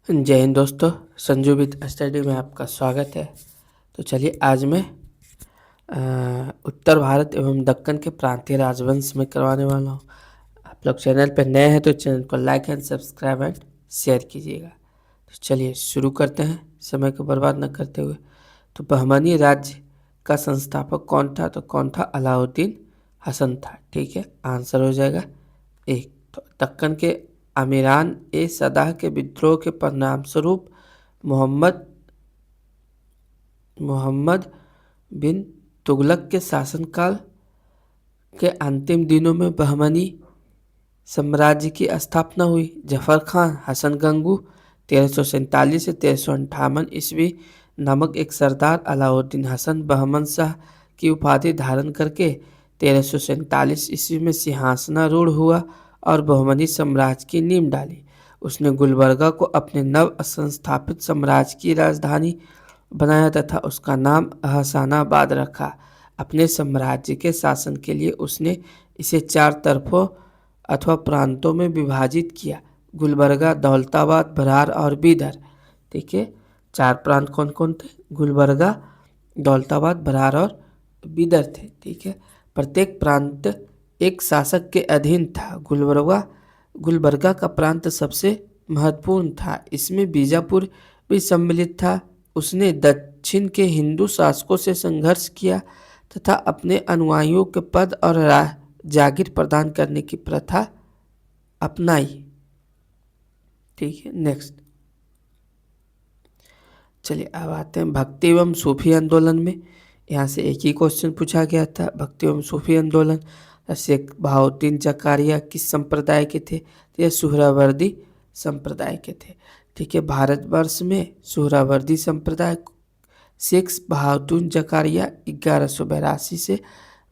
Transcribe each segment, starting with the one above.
जय हिंद दोस्तों, Sanju with study में आपका स्वागत है। तो चलिए आज मैं उत्तर भारत एवं दक्कन के प्रांतीय राजवंश में करवाने वाला हूँ। आप लोग चैनल पर नए हैं तो चैनल को like and subscribe and share कीजिएगा। तो चलिए शुरू करते हैं समय को बर्बाद न करते हुए। तो बहमानी राज्य का संस्थापक कौन था? तो कौन था? अलाउद्दीन हसन था। ठीक है, आंसर हो जाएगा एक। तो दक्कन के आमीरान ए सदाह के विद्रोह के परिणाम स्वरूप मोहम्मद बिन तुगलक के शासनकाल के अंतिम दिनों में बहमनी साम्राज्य की स्थापना हुई। जफर खान हसन गंगू 1347 से 1358 ईस्वी नामक एक सरदार अलाउद्दीन हसन बहमन शाह की उपाधि धारण करके 1347 ईस्वी में सिंहासनारूढ़ हुआ और बहमनी साम्राज्य की नींव डाली। उसने गुलबर्गा को अपने नव संस्थापित साम्राज्य की राजधानी बनाया तथा उसका नाम अहसानाबाद रखा। अपने साम्राज्य के शासन के लिए उसने इसे 4 तरफों अथवा प्रांतों में विभाजित किया: गुलबर्गा, दौलताबाद, बरार और बीदर। ठीक है, 4 प्रांत कौन कौन थे? गुलबर्गा, दौलताबाद, बरार और बीदर थे। ठीक है, प्रत्येक प्रांत एक शासक के अधीन था। गुलबर्गा का प्रांत सबसे महत्वपूर्ण था। इसमें बीजापुर भी सम्मिलित था। उसने दक्षिण के हिंदू शासकों से संघर्ष किया तथा अपने अनुयायियों के पद और जागीर प्रदान करने की प्रथा अपनाई। ठीक है, नेक्स्ट चलिए अब आते हैं भक्ति एवं सूफी आंदोलन में। यहाँ से एक ही क्वेश्चन पूछा गया था, भक्ति एवं सूफी आंदोलन। शेख बहाउद्दीन जकारिया किस संप्रदाय के थे? तो यह सुहरावर्दी संप्रदाय के थे। ठीक है, भारतवर्ष में सुहरावर्दी संप्रदाय शेख बहाउद्दीन जकारिया 1182 से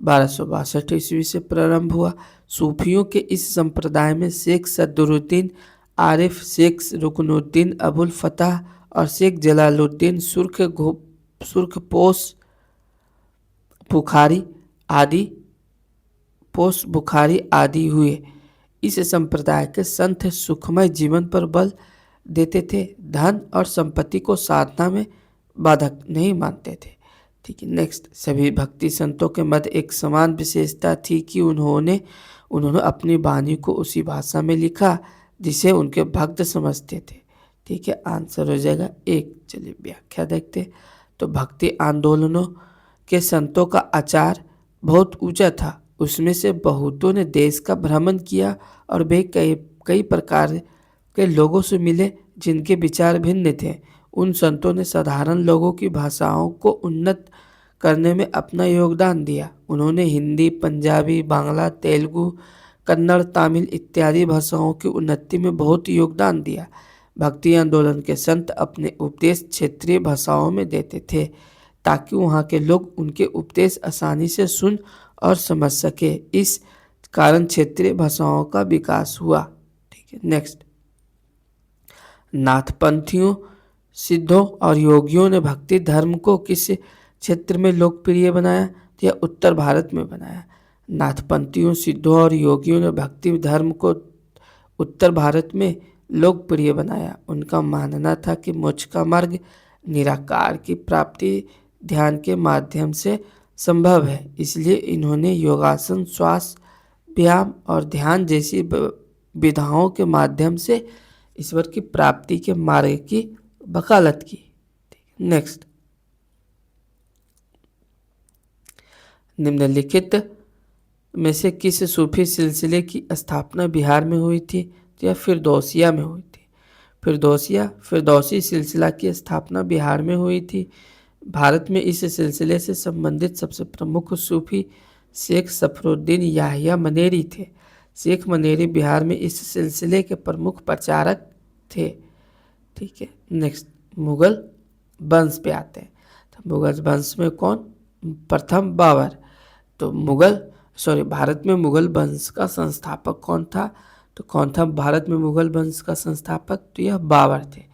1262 ईस्वी से प्रारंभ हुआ। सूफियों के इस संप्रदाय में शेख सदरुद्दीन आरिफ, शेख रुकनुद्दीन अबुल फतह और शेख जलालुद्दीन सुर्खपोश बुखारी आदि हुए। इस संप्रदाय के संत सुखमय जीवन पर बल देते थे, धन और संपत्ति को साधना में बाधक नहीं मानते थे। ठीक है, नेक्स्ट सभी भक्ति संतों के मध्य एक समान विशेषता थी कि उन्होंने अपनी वाणी को उसी भाषा में लिखा जिसे उनके भक्त समझते थे। ठीक है, आंसर हो जाएगा एक। चलिए व्याख्या देखते हैं। तो भक्ति आंदोलनों के संतों का आचार बहुत ऊंचा था। उसमें से बहुतों ने देश का भ्रमण किया और वे कई प्रकार के लोगों से मिले जिनके विचार भिन्न थे। उन संतों ने साधारण लोगों की भाषाओं को उन्नत करने में अपना योगदान दिया। उन्होंने हिंदी, पंजाबी, बांग्ला, तेलुगु, कन्नड़, तमिल इत्यादि भाषाओं की उन्नति में बहुत योगदान दिया। भक्ति आंदोलन के संत अपने उपदेश क्षेत्रीय भाषाओं में देते थे ताकि वहाँ के लोग उनके उपदेश आसानी से सुन और समझ सके। इस कारण क्षेत्रीय भाषाओं का विकास हुआ। ठीक है, नेक्स्ट नाथपंथियों, सिद्धों और योगियों ने भक्ति धर्म को किस क्षेत्र में लोकप्रिय बनाया? तो यह उत्तर भारत में बनाया। नाथपंथियों, सिद्धों और योगियों ने भक्ति धर्म को उत्तर भारत में लोकप्रिय बनाया। उनका मानना था कि मोक्ष का मार्ग निराकार की प्राप्ति ध्यान के माध्यम से संभव है। इसलिए इन्होंने योगासन, श्वास व्यायाम और ध्यान जैसी विधाओं के माध्यम से ईश्वर की प्राप्ति के मार्ग की वकालत की। नेक्स्ट निम्नलिखित में से किस सूफी सिलसिले की स्थापना बिहार में हुई थी? तो यह फिरदौसिया में हुई थी। फिरदौसी सिलसिला की स्थापना बिहार में हुई थी। भारत में इस सिलसिले से संबंधित सबसे प्रमुख सूफी शेख सफरुद्दीन याहिया मनेरी थे। शेख मनेरी बिहार में इस सिलसिले के प्रमुख प्रचारक थे। ठीक है, नेक्स्ट मुगल वंश पे आते हैं। तो मुगल वंश में कौन? प्रथम बाबर। तो भारत में मुगल वंश का संस्थापक कौन था? तो कौन था भारत में मुगल वंश का संस्थापक? तो यह बाबर थे।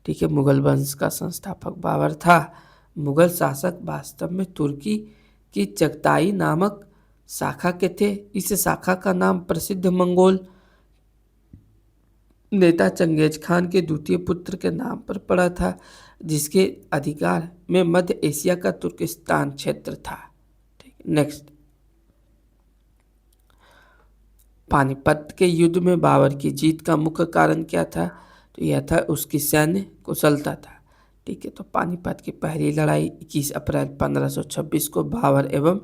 ठीक है, मुगल वंश का संस्थापक बाबर था। मुगल शासक वास्तव में तुर्की की चगताई नामक शाखा के थे। इस शाखा का नाम प्रसिद्ध मंगोल नेता चंगेज खान के द्वितीय पुत्र के नाम पर पड़ा था, जिसके अधिकार में मध्य एशिया का तुर्किस्तान क्षेत्र था। ठीक, नेक्स्ट, पानीपत के युद्ध में बाबर की जीत का मुख्य कारण क्या था? तो यह था उसकी सैन्य कुशलता था। ठीक है, तो पानीपत की पहली लड़ाई 21 अप्रैल 1526 को बाबर एवं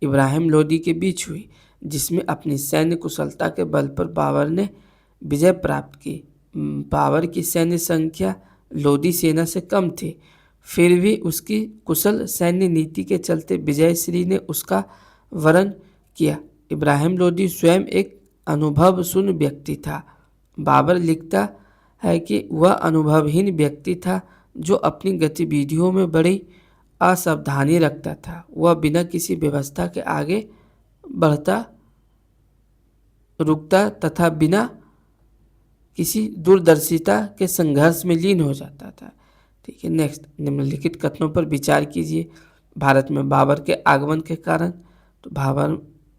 इब्राहिम लोदी के बीच हुई, जिसमें अपनी सैन्य कुशलता के बल पर बाबर ने विजय प्राप्त की। बाबर की सैन्य संख्या लोदी सेना से कम थी, फिर भी उसकी कुशल सैन्य नीति के चलते विजयश्री ने उसका वरण किया। इब्राहिम लोदी स्वयं एक अनुभव शून्य व्यक्ति था। बाबर लिखता है कि वह अनुभवहीन व्यक्ति था जो अपनी गतिविधियों में बड़ी असावधानी रखता था। वह बिना किसी व्यवस्था के आगे बढ़ता, रुकता तथा बिना किसी दूरदर्शिता के संघर्ष में लीन हो जाता था। ठीक है, नेक्स्ट, निम्नलिखित कथनों पर विचार कीजिए। भारत में बाबर के आगमन के कारण, तो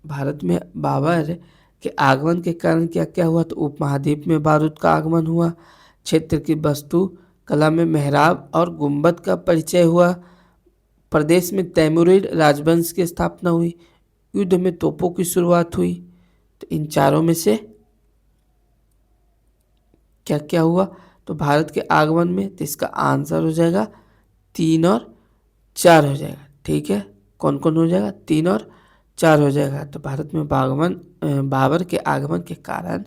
भारत में बाबर के आगमन के कारण क्या क्या हुआ? तो उपमहाद्वीप में बारूद का आगमन हुआ, क्षेत्र की वस्तु कला में मेहराब और गुंबद का परिचय हुआ, प्रदेश में तैमूरिड राजवंश की स्थापना हुई, युद्ध में तोपों की शुरुआत हुई। तो इन चारों में से क्या क्या हुआ? तो भारत के आगमन में, तो इसका आंसर हो जाएगा 3 और 4 हो जाएगा। ठीक है, कौन कौन हो जाएगा? 3 और 4 हो जाएगा। तो भारत में बाबर के आगमन के कारण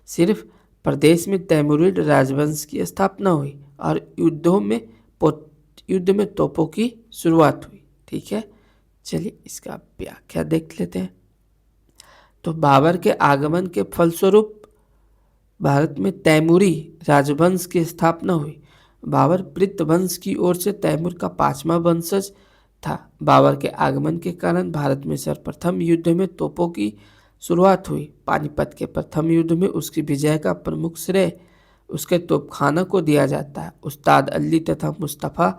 सिर्फ प्रदेश में तैमूरिड राजवंश की स्थापना हुई और युद्ध में तोपों की शुरुआत हुई। ठीक है, चलिए इसका व्याख्या देख लेते हैं। तो बाबर के आगमन के फलस्वरूप भारत में तैमूरी राजवंश की स्थापना हुई। बाबर पृथ्वी वंश की ओर से तैमूर का 5वां वंशज था। बाबर के आगमन के कारण भारत में सर्वप्रथम युद्ध में तोपों की शुरुआत हुई। पानीपत के प्रथम युद्ध में उसकी विजय का प्रमुख श्रेय उसके तोपखाना को दिया जाता है। उस्ताद अली तथा मुस्तफ़ा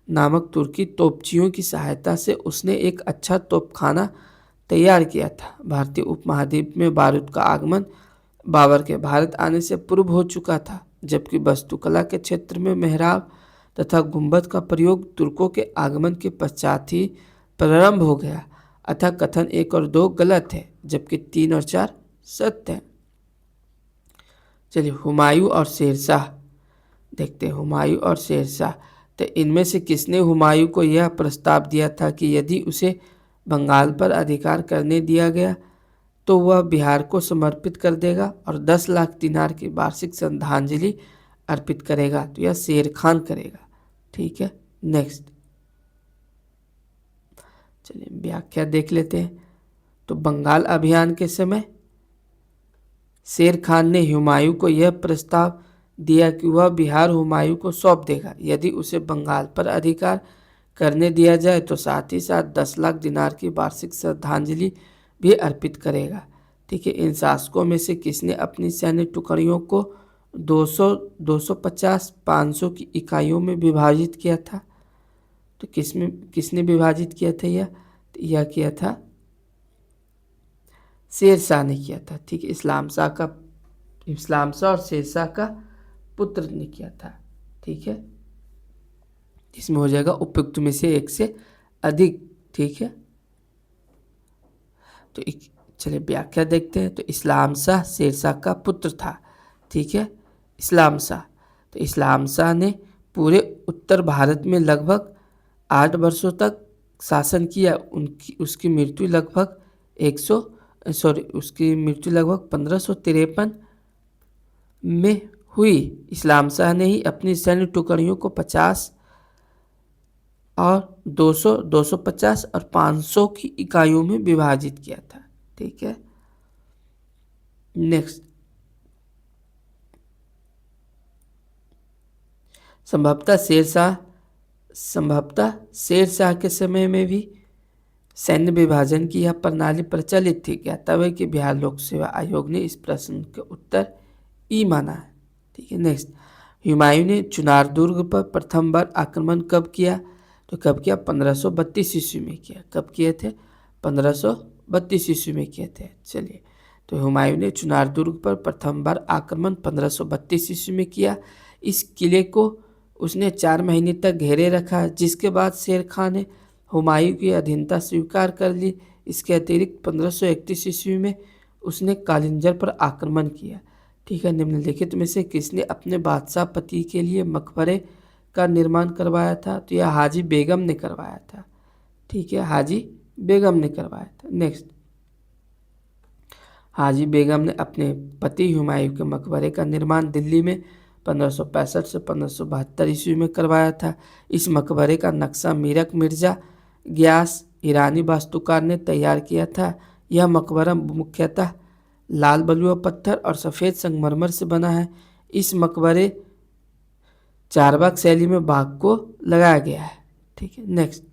नामक तुर्की तोपचियों की सहायता से उसने एक अच्छा तोपखाना तैयार किया था। भारतीय उपमहाद्वीप में बारूद का आगमन बाबर के भारत आने से पूर्व हो चुका था, जबकि वास्तुकला के क्षेत्र में मेहराब तथा गुंबद का प्रयोग तुर्कों के आगमन के पश्चात ही प्रारंभ हो गया। अतः कथन 1 और 2 गलत है, जबकि 3 और 4 सत्य है। चलिए, हुमायूं और शेरशाह देखते हैं। हुमायूं और शेरशाह, तो इनमें से किसने हुमायूं को यह प्रस्ताव दिया था कि यदि उसे बंगाल पर अधिकार करने दिया गया तो वह बिहार को समर्पित कर देगा और 10 लाख दिनार की वार्षिक श्रद्धांजलि अर्पित करेगा? तो यह शेर खान करेगा। ठीक है, नेक्स्ट, चलिए व्याख्या देख लेते हैं। तो बंगाल अभियान के समय शेर खान ने हुमायूं को यह प्रस्ताव दिया कि वह बिहार हुमायूं को सौंप देगा यदि उसे बंगाल पर अधिकार करने दिया जाए, तो साथ ही साथ 10 लाख दिनार की वार्षिक श्रद्धांजलि भी अर्पित करेगा। ठीक है, इन शासकों में से किसने अपनी सैन्य टुकड़ियों को 200, 250, 500 की इकाइयों में विभाजित किया था? तो किसने विभाजित किया था? यह किया था शेरशाह ने किया था। ठीक है, इस्लाम शाह और शेरशाह का पुत्र ने किया था। ठीक है, इसमें हो जाएगा उपयुक्त में से एक से अधिक। ठीक है, तो चलिए व्याख्या देखते हैं। तो इस्लाम शाह शेरशाह का पुत्र था। ठीक है, इस्लाम शाह, तो इस्लाम शाह ने पूरे उत्तर भारत में लगभग 8 वर्षों तक शासन किया। उसकी मृत्यु लगभग 1553 में हुई। इस्लाम शाह ने ही अपनी सैन्य टुकड़ियों को 50 और 200, 250 और 500 की इकाइयों में विभाजित किया था। ठीक है, नेक्स्ट, संभवतः शेरशाह के समय में भी सैन्य विभाजन की यह प्रणाली प्रचलित थी। ज्ञातव्य है कि बिहार लोक सेवा आयोग ने इस प्रश्न के उत्तर ई माना है। ठीक है, नेक्स्ट, हुमायूं ने चुनार दुर्ग पर प्रथम बार आक्रमण कब किया? तो कब किया? 1532 ईस्वी में किया। कब किए थे? 1532 ईस्वी में किए थे। चलिए तो हुमायूं ने चुनार दुर्ग पर प्रथम बार आक्रमण 1532 ईस्वी में किया। इस किले को उसने 4 महीने तक घेरे रखा, जिसके बाद शेर खां ने हुमायूं की अधीनता स्वीकार कर ली। इसके अतिरिक्त 1531 ईस्वी में उसने कालिंजर पर आक्रमण किया। ठीक है, निम्नलिखित में से किसने अपने बादशाह पति के लिए मकबरे का निर्माण करवाया था? तो यह हाजी बेगम ने करवाया था। ठीक है, हाजी बेगम ने करवाया था। नेक्स्ट, हाजी बेगम ने अपने पति हुमायूं के मकबरे का निर्माण दिल्ली में 1565 से 1572 ईस्वी में करवाया था। इस मकबरे का नक्शा मीरक मिर्जा ग्यास ईरानी वास्तुकार ने तैयार किया था। यह मकबरा मुख्यतः लाल बलुआ पत्थर और सफ़ेद संगमरमर से बना है। इस मकबरे चारबाग शैली में बाग को लगाया गया है। ठीक है, नेक्स्ट,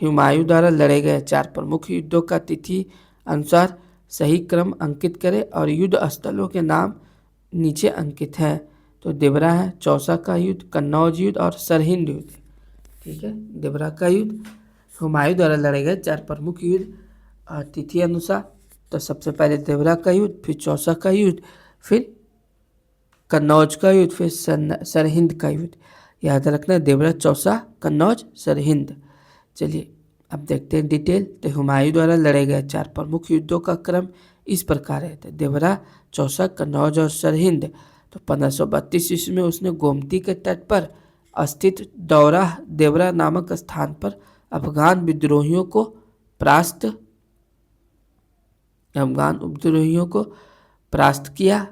हुमायूं द्वारा लड़े गए 4 प्रमुख युद्धों का तिथि अनुसार सही क्रम अंकित करें और युद्ध स्थलों के नाम नीचे अंकित हैं। तो देवरा है, चौसा का युद्ध, कन्नौज युद्ध और सरहिंद युद्ध। ठीक है, देवरा का युद्ध हुमायूं द्वारा लड़े गए 4 प्रमुख युद्ध और तिथि अनुसार। तो सबसे पहले देवरा का युद्ध, फिर चौसा का युद्ध, फिर कन्नौज का युद्ध, फिर सरहिंद का युद्ध। याद रखना, देवरा, चौसा, कन्नौज, सरहिंद। चलिए अब देखते हैं डिटेल। तो हुमायूं द्वारा लड़े गए 4 प्रमुख युद्धों का क्रम इस प्रकार है। तो देवरा, चौसा, कन्नौज और सरहिंद। तो 1532 ईस्वी में उसने गोमती के तट पर स्थित दौरा देवरा नामक स्थान पर अफगान विद्रोहियों को परास्त किया।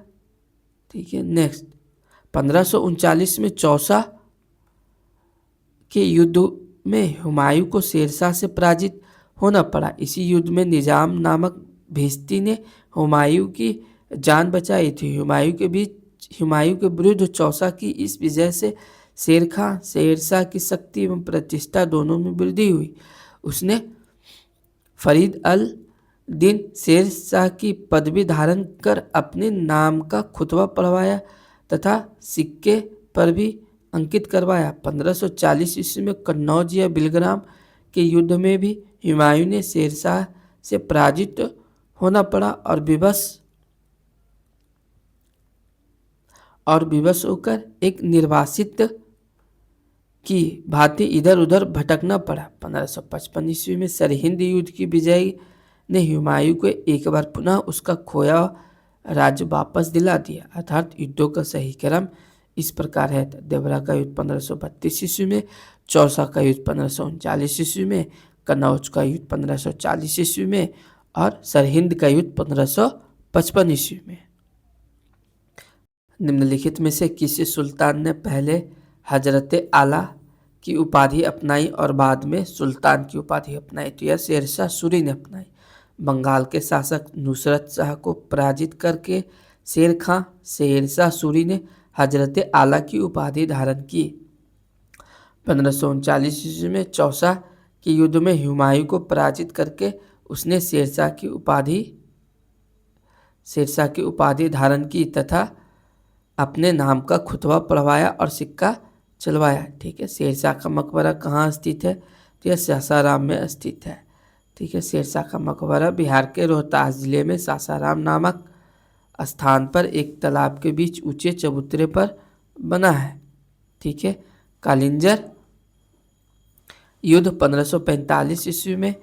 ठीक है, नेक्स्ट, 1539 में चौसा के युद्ध में हुमायूं को शेरशाह से पराजित होना पड़ा। इसी युद्ध में निजाम नामक भिश्ती ने हुमायूं की जान बचाई थी। हुमायूं के विरुद्ध चौसा की इस विजय से शेरशाह की शक्ति एवं प्रतिष्ठा दोनों में वृद्धि हुई। उसने फरीद अल दिन शेरशाह की पदवी धारण कर अपने नाम का खुतबा पढ़वाया तथा सिक्के पर भी अंकित करवाया। 1540 ईस्वी में कन्नौज या बिलग्राम के युद्ध में भी हुमायूं ने शेरशाह से पराजित होना पड़ा और विवश होकर एक निर्वासित की भांति इधर उधर भटकना पड़ा। 1555 ईस्वी में सरहिंद युद्ध की विजय ने हुमायूं को एक बार पुनः उसका खोया राज्य वापस दिला दिया। अर्थात युद्धों का सही क्रम इस प्रकार है। देवरा का युद्ध 1532 ईस्वी में, चौसा का युद्ध 1539 ईस्वी में, कन्नौज का युद्ध 1540 ईस्वी में और सरहिंद का युद्ध 1555 ईस्वी में। निम्नलिखित में से किसी सुल्तान ने पहले हजरत आला की उपाधि अपनाई और बाद में सुल्तान की उपाधि अपनाई? तो यह शेरशाह सूरी ने अपनाई। बंगाल के शासक नुसरत शाह को पराजित करके शेरशाह सूरी ने हजरत आला की उपाधि धारण की। 1539 ईस्वी में चौसा के युद्ध में हुमायूं को पराजित करके उसने शेरशाह की उपाधि धारण की तथा अपने नाम का खुतबा पढ़वाया और सिक्का चलवाया। ठीक है, शेरशाह का मकबरा कहाँ स्थित है? तो यह सासाराम में स्थित है। ठीक है, शेरशाह का मकबरा बिहार के रोहतास जिले में सासाराम नामक स्थान पर एक तालाब के बीच ऊंचे चबूतरे पर बना है। ठीक है, कालिंजर युद्ध 1545 ईस्वी में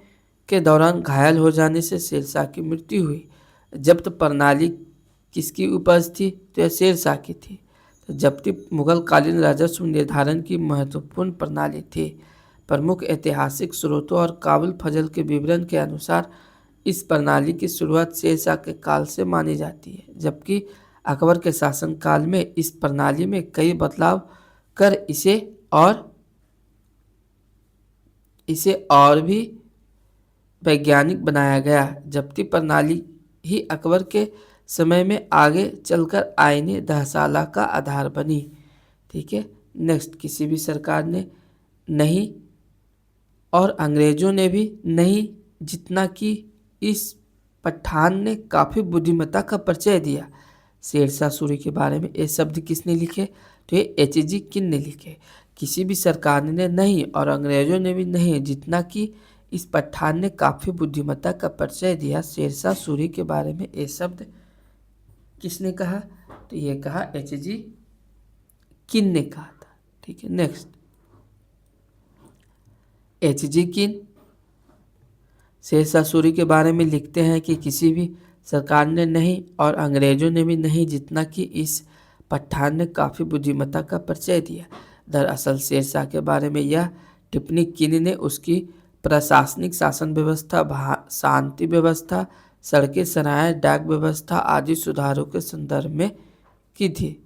के दौरान घायल हो जाने से शेरशाह की मृत्यु हुई। जब्त प्रणाली किसकी उपज थी? तो यह शेरशाह की थी। तो जब्ती मुगल कालीन राजस्व निर्धारण की महत्वपूर्ण प्रणाली थी। प्रमुख ऐतिहासिक स्रोतों और काबुल फजल के विवरण के अनुसार इस प्रणाली की शुरुआत शेरशाह के काल से मानी जाती है, जबकि अकबर के शासनकाल में इस प्रणाली में कई बदलाव कर इसे और भी वैज्ञानिक बनाया गया। जब्ती प्रणाली ही अकबर के समय में आगे चलकर आईने दहसाला का आधार बनी। ठीक है, नेक्स्ट, किसी भी सरकार ने नहीं और अंग्रेजों ने भी नहीं जितना कि इस पठान ने काफ़ी बुद्धिमत्ता का परिचय दिया। शेरशाह सूरी के बारे में ये शब्द किसने लिखे? तो ये H.G. किन ने लिखे। किसी भी सरकार ने नहीं और अंग्रेजों ने भी नहीं जितना कि इस पठान ने काफ़ी बुद्धिमत्ता का परिचय दिया। शेरशाह सूरी के बारे में ये शब्द किसने कहा? तो ये कहा H.G. किन ने कहा था। ठीक है, नेक्स्ट H.G. किन शेरशाह सूरी के बारे में लिखते हैं कि किसी भी सरकार ने नहीं और अंग्रेजों ने भी नहीं जितना कि इस पठान ने काफ़ी बुद्धिमत्ता का परिचय दिया। दरअसल शेरशाह के बारे में यह टिप्पणी किन ने उसकी प्रशासनिक शासन व्यवस्था, शांति व्यवस्था, सड़कें, सराय, डाक व्यवस्था आदि सुधारों के संदर्भ में की थी।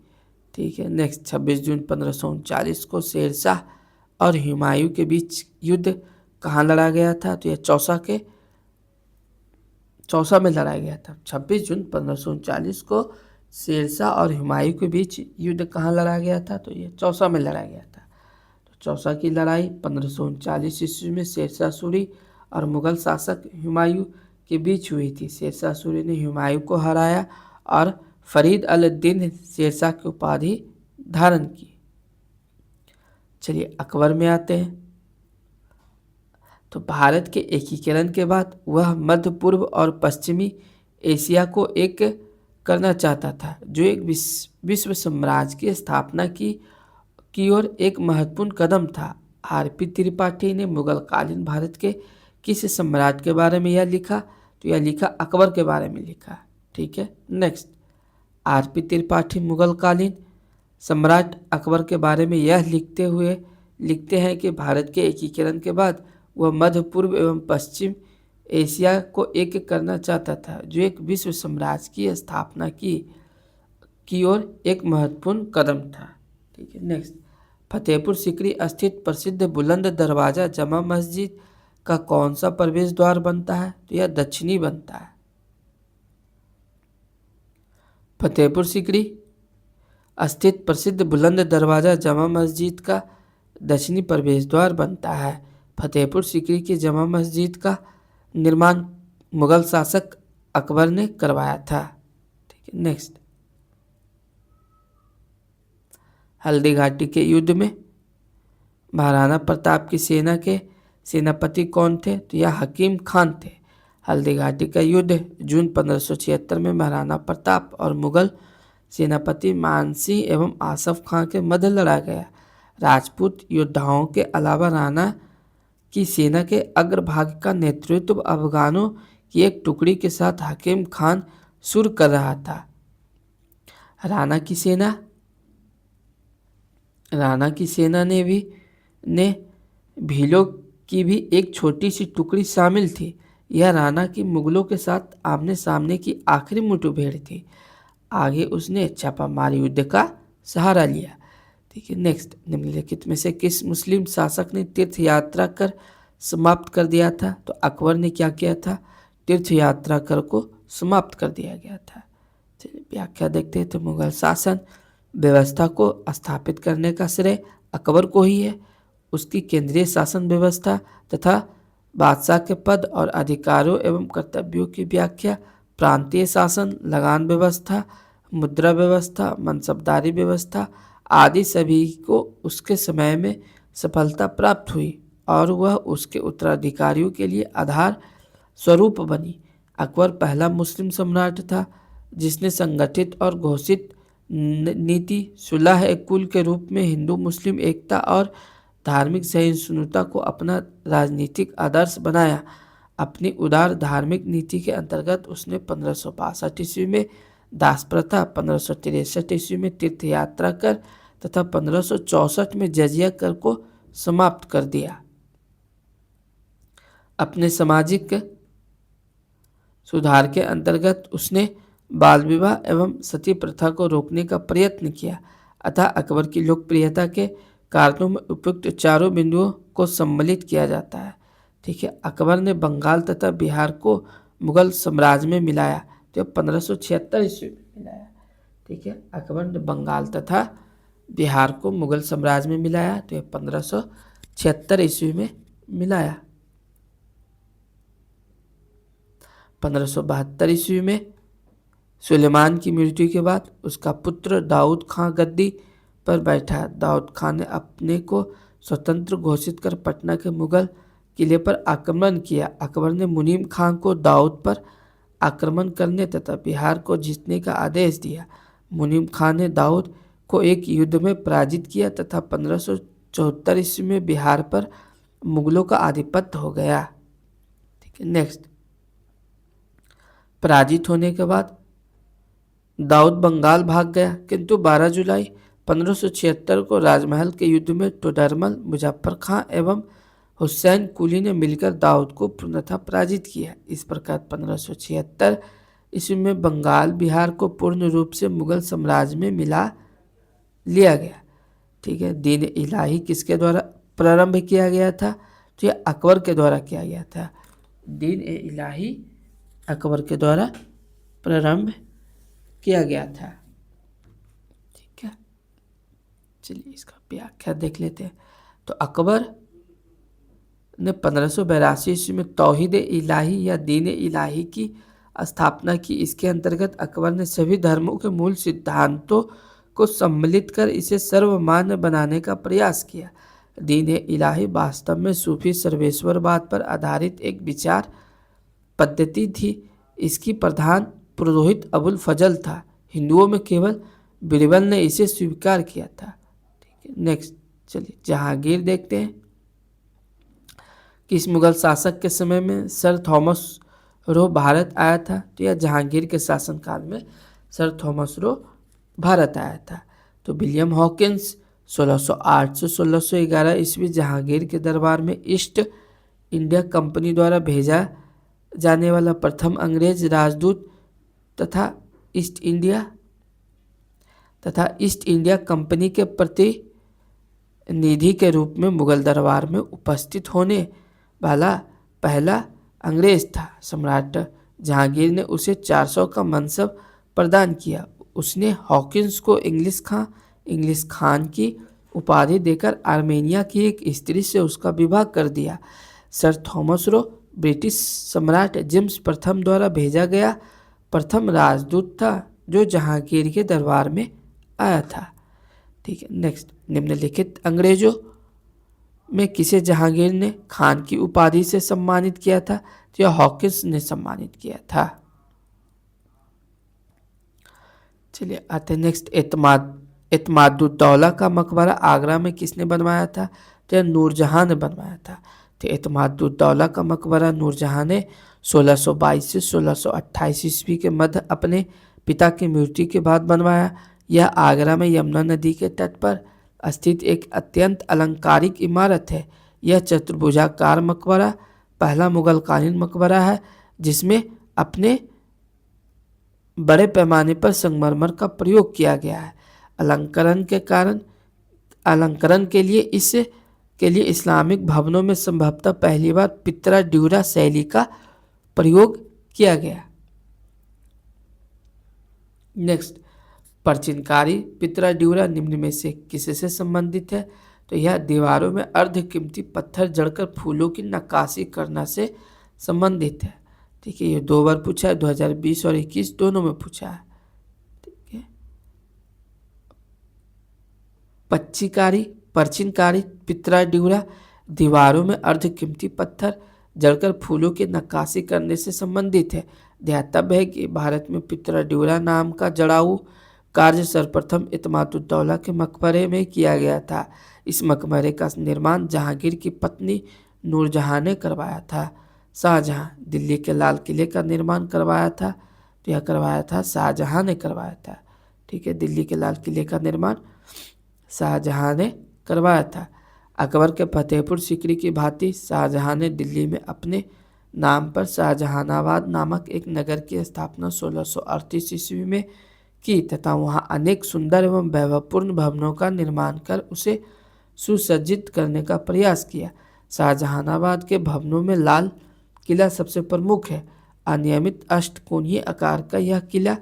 ठीक है, नेक्स्ट 26 जून 1539 को शेरशाह और हुमायूं के बीच युद्ध कहाँ लड़ा गया था? तो यह चौसा में लड़ा गया था। 26 जून 1539 को शेरशाह और हुमायूं के बीच युद्ध कहाँ लड़ा गया था? तो यह चौसा में लड़ा गया था। तो चौसा की लड़ाई 1539 ईस्वी में शेरशाह सूरी और मुगल शासक हुमायूं के बीच हुई थी। शेरशाह सूरी ने हुमायूं को हराया और फरीद अल दीन शेरशाह की उपाधि धारण की। चलिए अकबर में आते हैं। तो भारत के एकीकरण के बाद वह मध्य पूर्व और पश्चिमी एशिया को एक करना चाहता था, जो एक विश्व साम्राज्य की स्थापना की ओर एक महत्वपूर्ण कदम था। आर.पी. त्रिपाठी ने मुगलकालीन भारत के किस सम्राट के बारे में यह लिखा? तो यह लिखा अकबर के बारे में लिखा। ठीक है, नेक्स्ट आर.पी. त्रिपाठी मुगलकालीन सम्राट अकबर के बारे में यह लिखते हैं कि भारत के एकीकरण के बाद वह मध्य पूर्व एवं पश्चिम एशिया को एक करना चाहता था, जो एक विश्व साम्राज्य की स्थापना की ओर एक महत्वपूर्ण कदम था। ठीक है, नेक्स्ट फतेहपुर सीकरी स्थित प्रसिद्ध बुलंद दरवाजा जमा मस्जिद का कौन सा प्रवेश द्वार बनता है? तो यह दक्षिणी बनता है। फतेहपुर सीकरी स्थित प्रसिद्ध बुलंद दरवाजा जमा मस्जिद का दक्षिणी प्रवेश द्वार बनता है। फतेहपुर सीकरी की जमा मस्जिद का निर्माण मुगल शासक अकबर ने करवाया था। ठीक है, नेक्स्ट हल्दी घाटी के युद्ध में महाराणा प्रताप की सेना के सेनापति कौन थे? तो यह हकीम खान थे। हल्दी घाटी का युद्ध जून 1576 में महाराणा प्रताप और मुगल सेनापति मानसिंह एवं आसफ खां के मध्य लड़ा गया। राजपूत योद्धाओं के अलावा राणा की सेना के अग्रभाग का नेतृत्व अफगानों की एक टुकड़ी के साथ हकीम खान शुरू कर रहा था। राणा की सेना ने भीलों की भी एक छोटी सी टुकड़ी शामिल थी। यह राणा की मुगलों के साथ आमने सामने की आखिरी मुठभेड़ थी। आगे उसने छापामारी युद्ध का सहारा लिया। ठीक है, नेक्स्ट निम्नलिखित में से किस मुस्लिम शासक ने तीर्थ यात्रा कर समाप्त कर दिया था? तो अकबर ने क्या किया था? तीर्थ यात्रा कर को समाप्त कर दिया गया था। चलिए व्याख्या देखते हैं। तो मुगल शासन व्यवस्था को स्थापित करने का श्रेय अकबर को ही है। उसकी केंद्रीय शासन व्यवस्था तथा बादशाह के पद और अधिकारों एवं कर्तव्यों की व्याख्या, प्रांतीय शासन, लगान व्यवस्था, मुद्रा व्यवस्था, मनसबदारी व्यवस्था आदि सभी को उसके समय में सफलता प्राप्त हुई और वह उसके उत्तराधिकारियों के लिए आधार स्वरूप बनी। अकबर पहला मुस्लिम सम्राट था जिसने संगठित और घोषित नीति सुलह कुल के रूप में हिंदू मुस्लिम एकता और धार्मिक सहिष्णुता को अपना राजनीतिक आदर्श बनाया। अपनी उदार धार्मिक नीति के अंतर्गत उसने 1562 ईस्वी में दास प्रथा, 1563 ईस्वी में तीर्थ यात्रा कर तथा 1564 में जजिया कर को समाप्त कर दिया। अपने सामाजिक सुधार के अंतर्गत उसने बाल विवाह एवं सती प्रथा को रोकने का प्रयत्न किया। अतः अकबर की लोकप्रियता के कारणों में उपयुक्त चारों बिंदुओं को सम्मिलित किया जाता है। ठीक है, अकबर ने बंगाल तथा बिहार को मुगल साम्राज्य में मिलाया, तो 1576 ईस्वी में मिलाया। ठीक है, अकबर ने बंगाल तथा बिहार को मुगल साम्राज्य में मिलाया, तो 1576 ईस्वी में मिलाया। 1572 ईस्वी में सुलेमान की मृत्यु के बाद उसका पुत्र दाऊद खां गद्दी पर बैठा। दाऊद खान ने अपने को स्वतंत्र घोषित कर पटना के मुगल किले पर आक्रमण किया। अकबर ने मुनीम खान को दाऊद पर आक्रमण करने तथा बिहार को जीतने का आदेश दिया। मुनीम खान ने दाऊद को एक युद्ध में पराजित किया तथा 1574 ईस्वी में बिहार पर मुगलों का आधिपत्य हो गया। ठीक है, नेक्स्ट। पराजित होने के बाद दाऊद बंगाल भाग गया, किंतु 12 जुलाई 1576 को राजमहल के युद्ध में टोडरमल, मुजफ्फर खां एवं हुसैन कुली ने मिलकर दाऊद को पूर्णतः पराजित किया। इस प्रकार 1576 ईस्वी में बंगाल बिहार को पूर्ण रूप से मुगल साम्राज्य में मिला लिया गया। ठीक है, दीन इलाही किसके द्वारा प्रारंभ किया गया था? तो यह अकबर के द्वारा किया गया था। दीन इलाही अकबर के द्वारा प्रारंभ किया गया था। ठीक है, चलिए इसका व्याख्या देख लेते हैं। तो अकबर ने 1582 ईस्वी में तौहीद इलाही या दीन इलाही की स्थापना की। इसके अंतर्गत अकबर ने सभी धर्मों के मूल सिद्धांतों को सम्मिलित कर इसे सर्वमान्य बनाने का प्रयास किया। दीन इलाही वास्तव में सूफी सर्वेश्वरवाद पर आधारित एक विचार पद्धति थी। इसकी प्रधान पुरोहित अबुल फजल था। हिंदुओं में केवल बीरबल ने इसे स्वीकार किया था। ठीक है, नेक्स्ट चलिए जहांगीर देखते हैं। किस मुगल शासक के समय में सर थॉमस रो भारत आया था? तो यह जहांगीर के शासनकाल में सर थॉमस रो भारत आया था। तो विलियम हॉकिंस 1608 से 1611 ईस्वी जहांगीर के दरबार में ईस्ट इंडिया कंपनी द्वारा भेजा जाने वाला प्रथम अंग्रेज राजदूत तथा ईस्ट इंडिया कंपनी के प्रतिनिधि के रूप में मुगल दरबार में उपस्थित होने वाला पहला अंग्रेज था। सम्राट जहांगीर ने उसे 400 का मनसब प्रदान किया। उसने हॉकिंस को इंग्लिश खान की उपाधि देकर आर्मेनिया की एक स्त्री से उसका विवाह कर दिया। सर थॉमस रो ब्रिटिश सम्राट जेम्स प्रथम द्वारा भेजा गया प्रथम राजदूत था जो जहांगीर के दरबार में आया था। ठीक है, नेक्स्ट। निम्नलिखित अंग्रेजों में किसे जहांगीर ने खान की उपाधि से सम्मानित किया था? तो यह हॉकिंस ने सम्मानित किया था। चलिए आते नेक्स्ट। एतमादुद्दौला का मकबरा आगरा में किसने बनवाया था? तो यह नूरजहां ने बनवाया था। तो एतमादुद्दौला का मकबरा नूरजहां ने 1622 से 1628 ईस्वी के मध्य अपने पिता की मृत्यु के बाद बनवाया। यह आगरा में यमुना नदी के तट पर स्थित एक अत्यंत अलंकारिक इमारत है। यह चतुर्भुजाकार मकबरा पहला मुगलकालीन मकबरा है जिसमें अपने बड़े पैमाने पर संगमरमर का प्रयोग किया गया है। अलंकरण के लिए इस्लामिक भवनों में संभवतः पहली बार पित्रा ड्यूरा शैली का प्रयोग किया गया। नेक्स्ट, प्राचीनकारी पित्रा ड्यूरा निम्न में से किससे संबंधित है? तो यह दीवारों में अर्धकीमती पत्थर जड़कर फूलों की नक्काशी करना से संबंधित है। ठीक है, ये 2 बार पूछा है, 2020 और 21 दोनों में पूछा है। ठीक है, प्राचीनकारी पित्रा ड्यूरा दीवारों में अर्धकीमती पत्थर जड़कर फूलों की नक्काशी करने से संबंधित है। ध्यातव्य है कि भारत में पित्रा ड्यूरा नाम का जड़ाऊ कार्य सर्वप्रथम एतमादुद्दौला के मकबरे में किया गया था। इस मकबरे का निर्माण जहांगीर की पत्नी नूरजहां ने करवाया था। शाहजहां दिल्ली के लाल किले का निर्माण करवाया था। तो यह करवाया था शाहजहां ने करवाया था। ठीक है, दिल्ली के लाल किले का निर्माण शाहजहां ने करवाया था। अकबर के फतेहपुर सीकरी की भांति शाहजहां ने दिल्ली में अपने नाम पर शाहजहानाबाद नामक एक नगर की स्थापना 1638 ईस्वी में की तथा वहां अनेक सुंदर एवं वैभवपूर्ण भवनों का निर्माण कर उसे सुसज्जित करने का प्रयास किया। शाहजहानाबाद के भवनों में लाल किला सबसे प्रमुख है। अनियमित अष्टकोणीय आकार का यह किला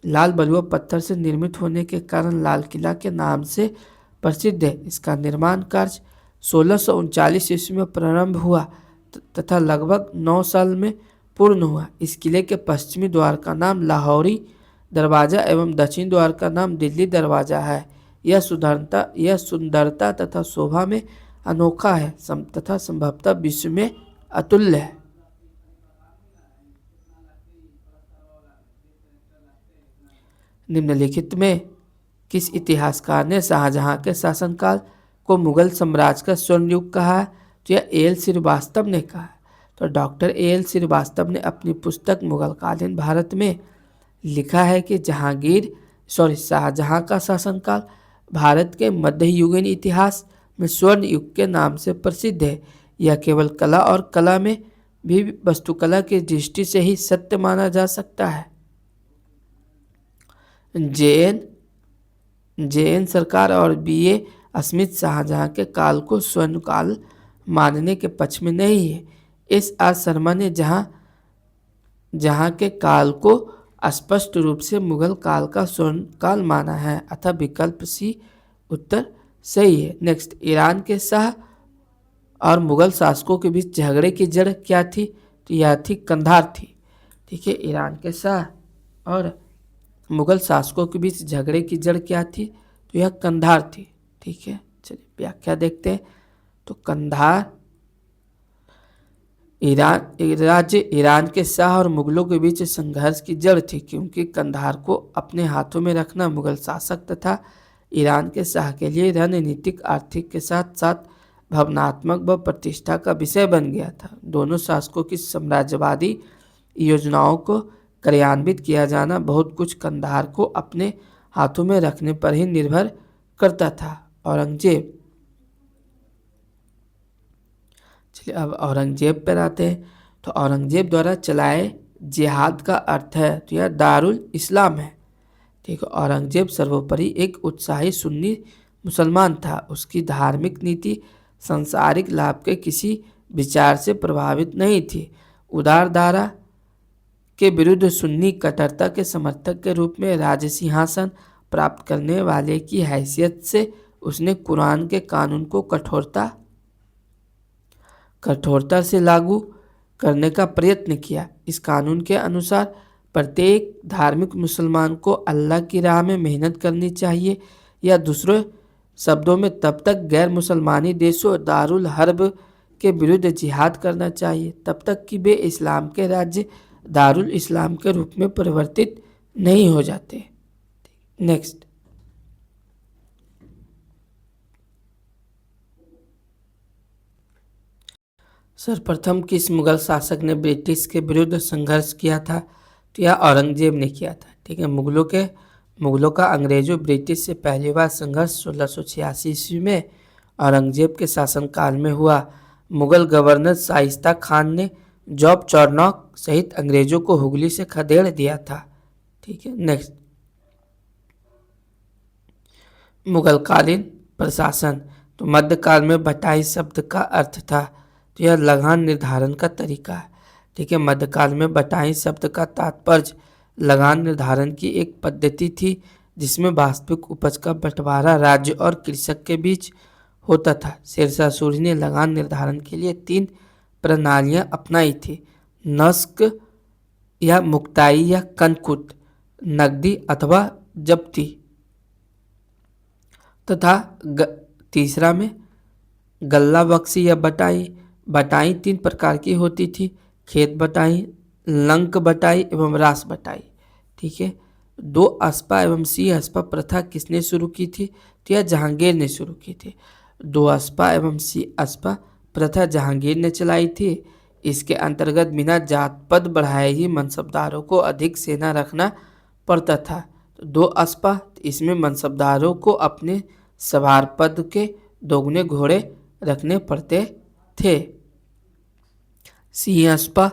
लाल बलुआ पत्थर से निर्मित होने के कारण लाल किला के नाम से प्रसिद्ध है। इसका निर्माण कार्य 1639 ईस्वी में प्रारंभ हुआ तथा लगभग 9 साल में पूर्ण हुआ। इस किले के पश्चिमी द्वार का नाम लाहौरी दरवाजा एवं दक्षिण द्वार का नाम दिल्ली दरवाजा है। यह सुंदरता तथा शोभा में अनोखा है तथा संभवतः विश्व में अतुल्य है। निम्नलिखित में किस इतिहासकार ने शाहजहां के शासनकाल को मुगल साम्राज्य का स्वर्ण युग कहा है? तो यह ए एल श्रीवास्तव ने कहा है। तो डॉक्टर ए एल श्रीवास्तव ने अपनी पुस्तक मुगलकालीन भारत में लिखा है कि शाहजहां का शासनकाल भारत के मध्ययुगीन इतिहास में स्वर्ण युग के नाम से प्रसिद्ध है। यह केवल कला और कला में भी वास्तुकला की दृष्टि से ही सत्य माना जा सकता है। जे एन सरकार और बी ए स्मिथ शाहजहां के काल को स्वर्ण काल मानने के पक्ष में नहीं है। एस आर शर्मा ने जहां के काल को स्पष्ट रूप से मुगल काल का स्वर्ण काल माना है, अतः विकल्प सी उत्तर सही है। नेक्स्ट, ईरान के शाह और मुगल शासकों के बीच झगड़े की जड़ क्या थी? तो यह थी कंधार थी। ठीक है, ईरान के शाह और मुगल शासकों के बीच झगड़े की जड़ क्या थी? तो यह कंधार थी। ठीक है, चलिए व्याख्या देखते हैं। तो कंधार राज्य ईरान के शाह और मुगलों के बीच संघर्ष की जड़ थी, क्योंकि कंधार को अपने हाथों में रखना मुगल शासक तथा ईरान के शाह के लिए रणनीतिक, आर्थिक के साथ साथ भावनात्मक व प्रतिष्ठा का विषय बन गया था। दोनों शासकों की साम्राज्यवादी योजनाओं को कार्यान्वित किया जाना बहुत कुछ कंधार को अपने हाथों में रखने पर ही निर्भर करता था। औरंगजेब, चलिए अब औरंगजेब पर आते हैं। तो औरंगजेब द्वारा चलाए जिहाद का अर्थ है, तो यह दारुल इस्लाम है। ठीक है, औरंगजेब सर्वोपरि एक उत्साही सुन्नी मुसलमान था। उसकी धार्मिक नीति सांसारिक लाभ के किसी विचार से प्रभावित नहीं थी। उदार धारा के विरुद्ध सुन्नी कट्टरता के समर्थक के रूप में राज्य सिंहासन प्राप्त करने वाले की हैसियत से उसने कुरान के कानून को कठोरता से लागू करने का प्रयत्न किया। इस कानून के अनुसार प्रत्येक धार्मिक मुसलमान को अल्लाह की राह में मेहनत करनी चाहिए, या दूसरे शब्दों में तब तक गैर मुसलमानी देशों दारुल हर्ब के विरुद्ध जिहाद करना चाहिए तब तक कि वे इस्लाम के राज्य दारुल इस्लाम के रूप में परिवर्तित नहीं हो जाते। नेक्स्ट, सर्वप्रथम किस मुगल शासक ने ब्रिटिश के विरुद्ध संघर्ष किया था? तो यह औरंगजेब ने किया था। ठीक है, मुगलों का अंग्रेजों ब्रिटिश से पहली बार संघर्ष 1686 ईस्वी में औरंगजेब के शासनकाल में हुआ। मुगल गवर्नर शाइस्ता खान ने जॉब चौरनॉक सहित अंग्रेजों को हुगली से खदेड़ दिया था। ठीक है, नेक्स्ट, मुगलकालीन प्रशासन। तो मध्यकाल में बटाई शब्द का अर्थ था, तो यह लगान निर्धारण का तरीका है। ठीक है, मध्यकाल में बटाई शब्द का तात्पर्य लगान निर्धारण की एक पद्धति थी जिसमें वास्तविक उपज का बंटवारा राज्य और कृषक के बीच होता था। शेरशाह सूरी ने लगान निर्धारण के लिए 3 प्रणालियां अपनाई थी: नस्क या मुक्ताई या कनकुत, नकदी अथवा जब्ती, तथा तीसरा में गल्ला बख्शी या बटाई। बटाई 3 प्रकार की होती थी: खेत बटाई, लंक बटाई एवं रास बटाई। ठीक है, 2 अस्पा एवं सी अस्पा प्रथा किसने शुरू की थी? तो यह जहांगीर ने शुरू की थी। 2 अस्पा एवं सी अस्पा प्रथा जहांगीर ने चलाई थी। इसके अंतर्गत बिना जात पद बढ़ाए ही मनसबदारों को अधिक सेना रखना पड़ता था। तो 2 अस्पा, इसमें मनसबदारों को अपने सवार पद के दोगुने घोड़े रखने पड़ते थे। सिंहस्पा,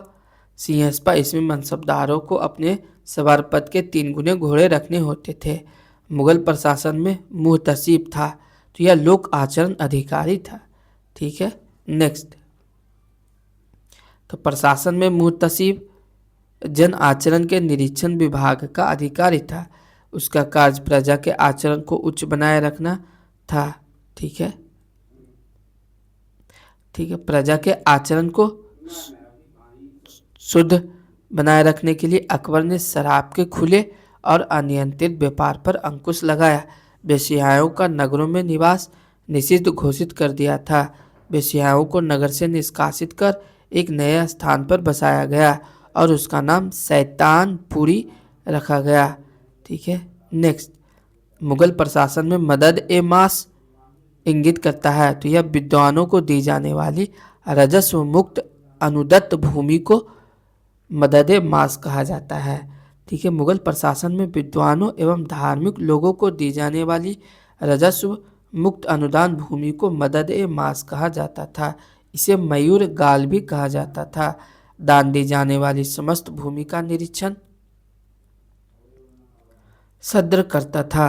इसमें मनसबदारों को अपने सवार पद के 3 गुने घोड़े रखने होते थे। मुगल प्रशासन में मुहतसिब था, तो यह लोक आचरण अधिकारी था। ठीक है, नेक्स्ट, तो प्रशासन में मुहतसिब जन आचरण के निरीक्षण विभाग का अधिकारी था। उसका कार्य प्रजा के आचरण को उच्च बनाए रखना था। ठीक है, प्रजा के आचरण को शुद्ध बनाए रखने के लिए अकबर ने शराब के खुले और अनियंत्रित व्यापार पर अंकुश लगाया। वेश्याओं का नगरों में निवास निषिद्ध घोषित कर दिया था। वेश्याओं को नगर से निष्कासित कर एक नया स्थान पर बसाया गया और उसका नाम शैतानपुरी रखा गया। ठीक है, नेक्स्ट, मुगल प्रशासन में मदद ए मास इंगित करता है, तो यह विद्वानों को दी जाने वाली राजस्व मुक्त अनुदत्त भूमि को मदद ए मास कहा जाता है। ठीक है, मुगल प्रशासन में विद्वानों एवं धार्मिक लोगों को दी जाने वाली राजस्व मुक्त अनुदान भूमि को मदद ए मास कहा जाता था। इसे मयूर गाल भी कहा जाता था। दान दी जाने वाली समस्त भूमि का निरीक्षण सद्र करता था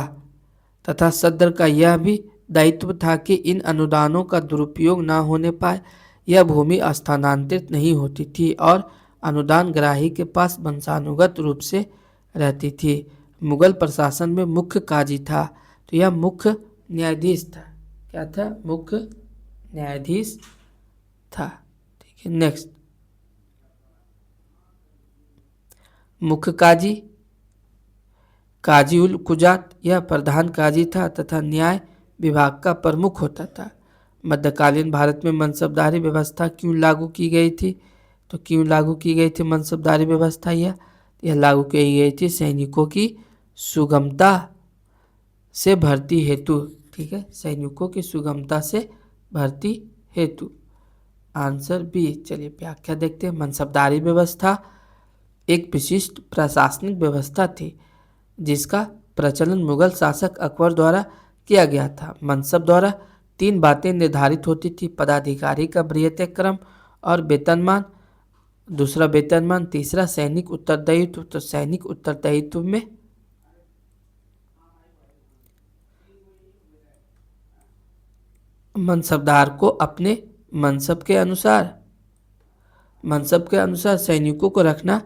तथा सद्र का यह भी दायित्व था कि इन अनुदानों का दुरुपयोग न होने पाए। यह भूमि स्थानांतरित नहीं होती थी और अनुदान ग्राही के पास वंशानुगत रूप से रहती थी। मुगल प्रशासन में मुख्य काजी था, तो यह मुख्य न्यायाधीश था। क्या था? मुख्य न्यायाधीश था। ठीक है, नेक्स्ट, मुख्य काजी काजी उल कुजात, यह प्रधान काजी था तथा न्याय विभाग का प्रमुख होता था। मध्यकालीन भारत में मनसबदारी व्यवस्था क्यों लागू की गई थी? तो क्यों लागू की गई थी मनसबदारी व्यवस्था? यह लागू की गई थी सैनिकों की सुगमता से भर्ती हेतु। ठीक है, सैनिकों की सुगमता से भर्ती हेतु। Answer B. चलिए व्याख्या देखते हैं। मनसबदारी व्यवस्था एक विशिष्ट प्रशासनिक व्यवस्था थी जिसका प्रचलन मुगल शासक अकबर द्वारा किया गया था। मनसब द्वारा 3 बातें निर्धारित होती थी: पदाधिकारी का वरीयता क्रम और वेतनमान, दूसरा वेतनमान, तीसरा सैनिक उत्तरदायित्व। तो सैनिक उत्तरदायित्व में मनसबदार को अपने मनसब के अनुसार सैनिकों को रखना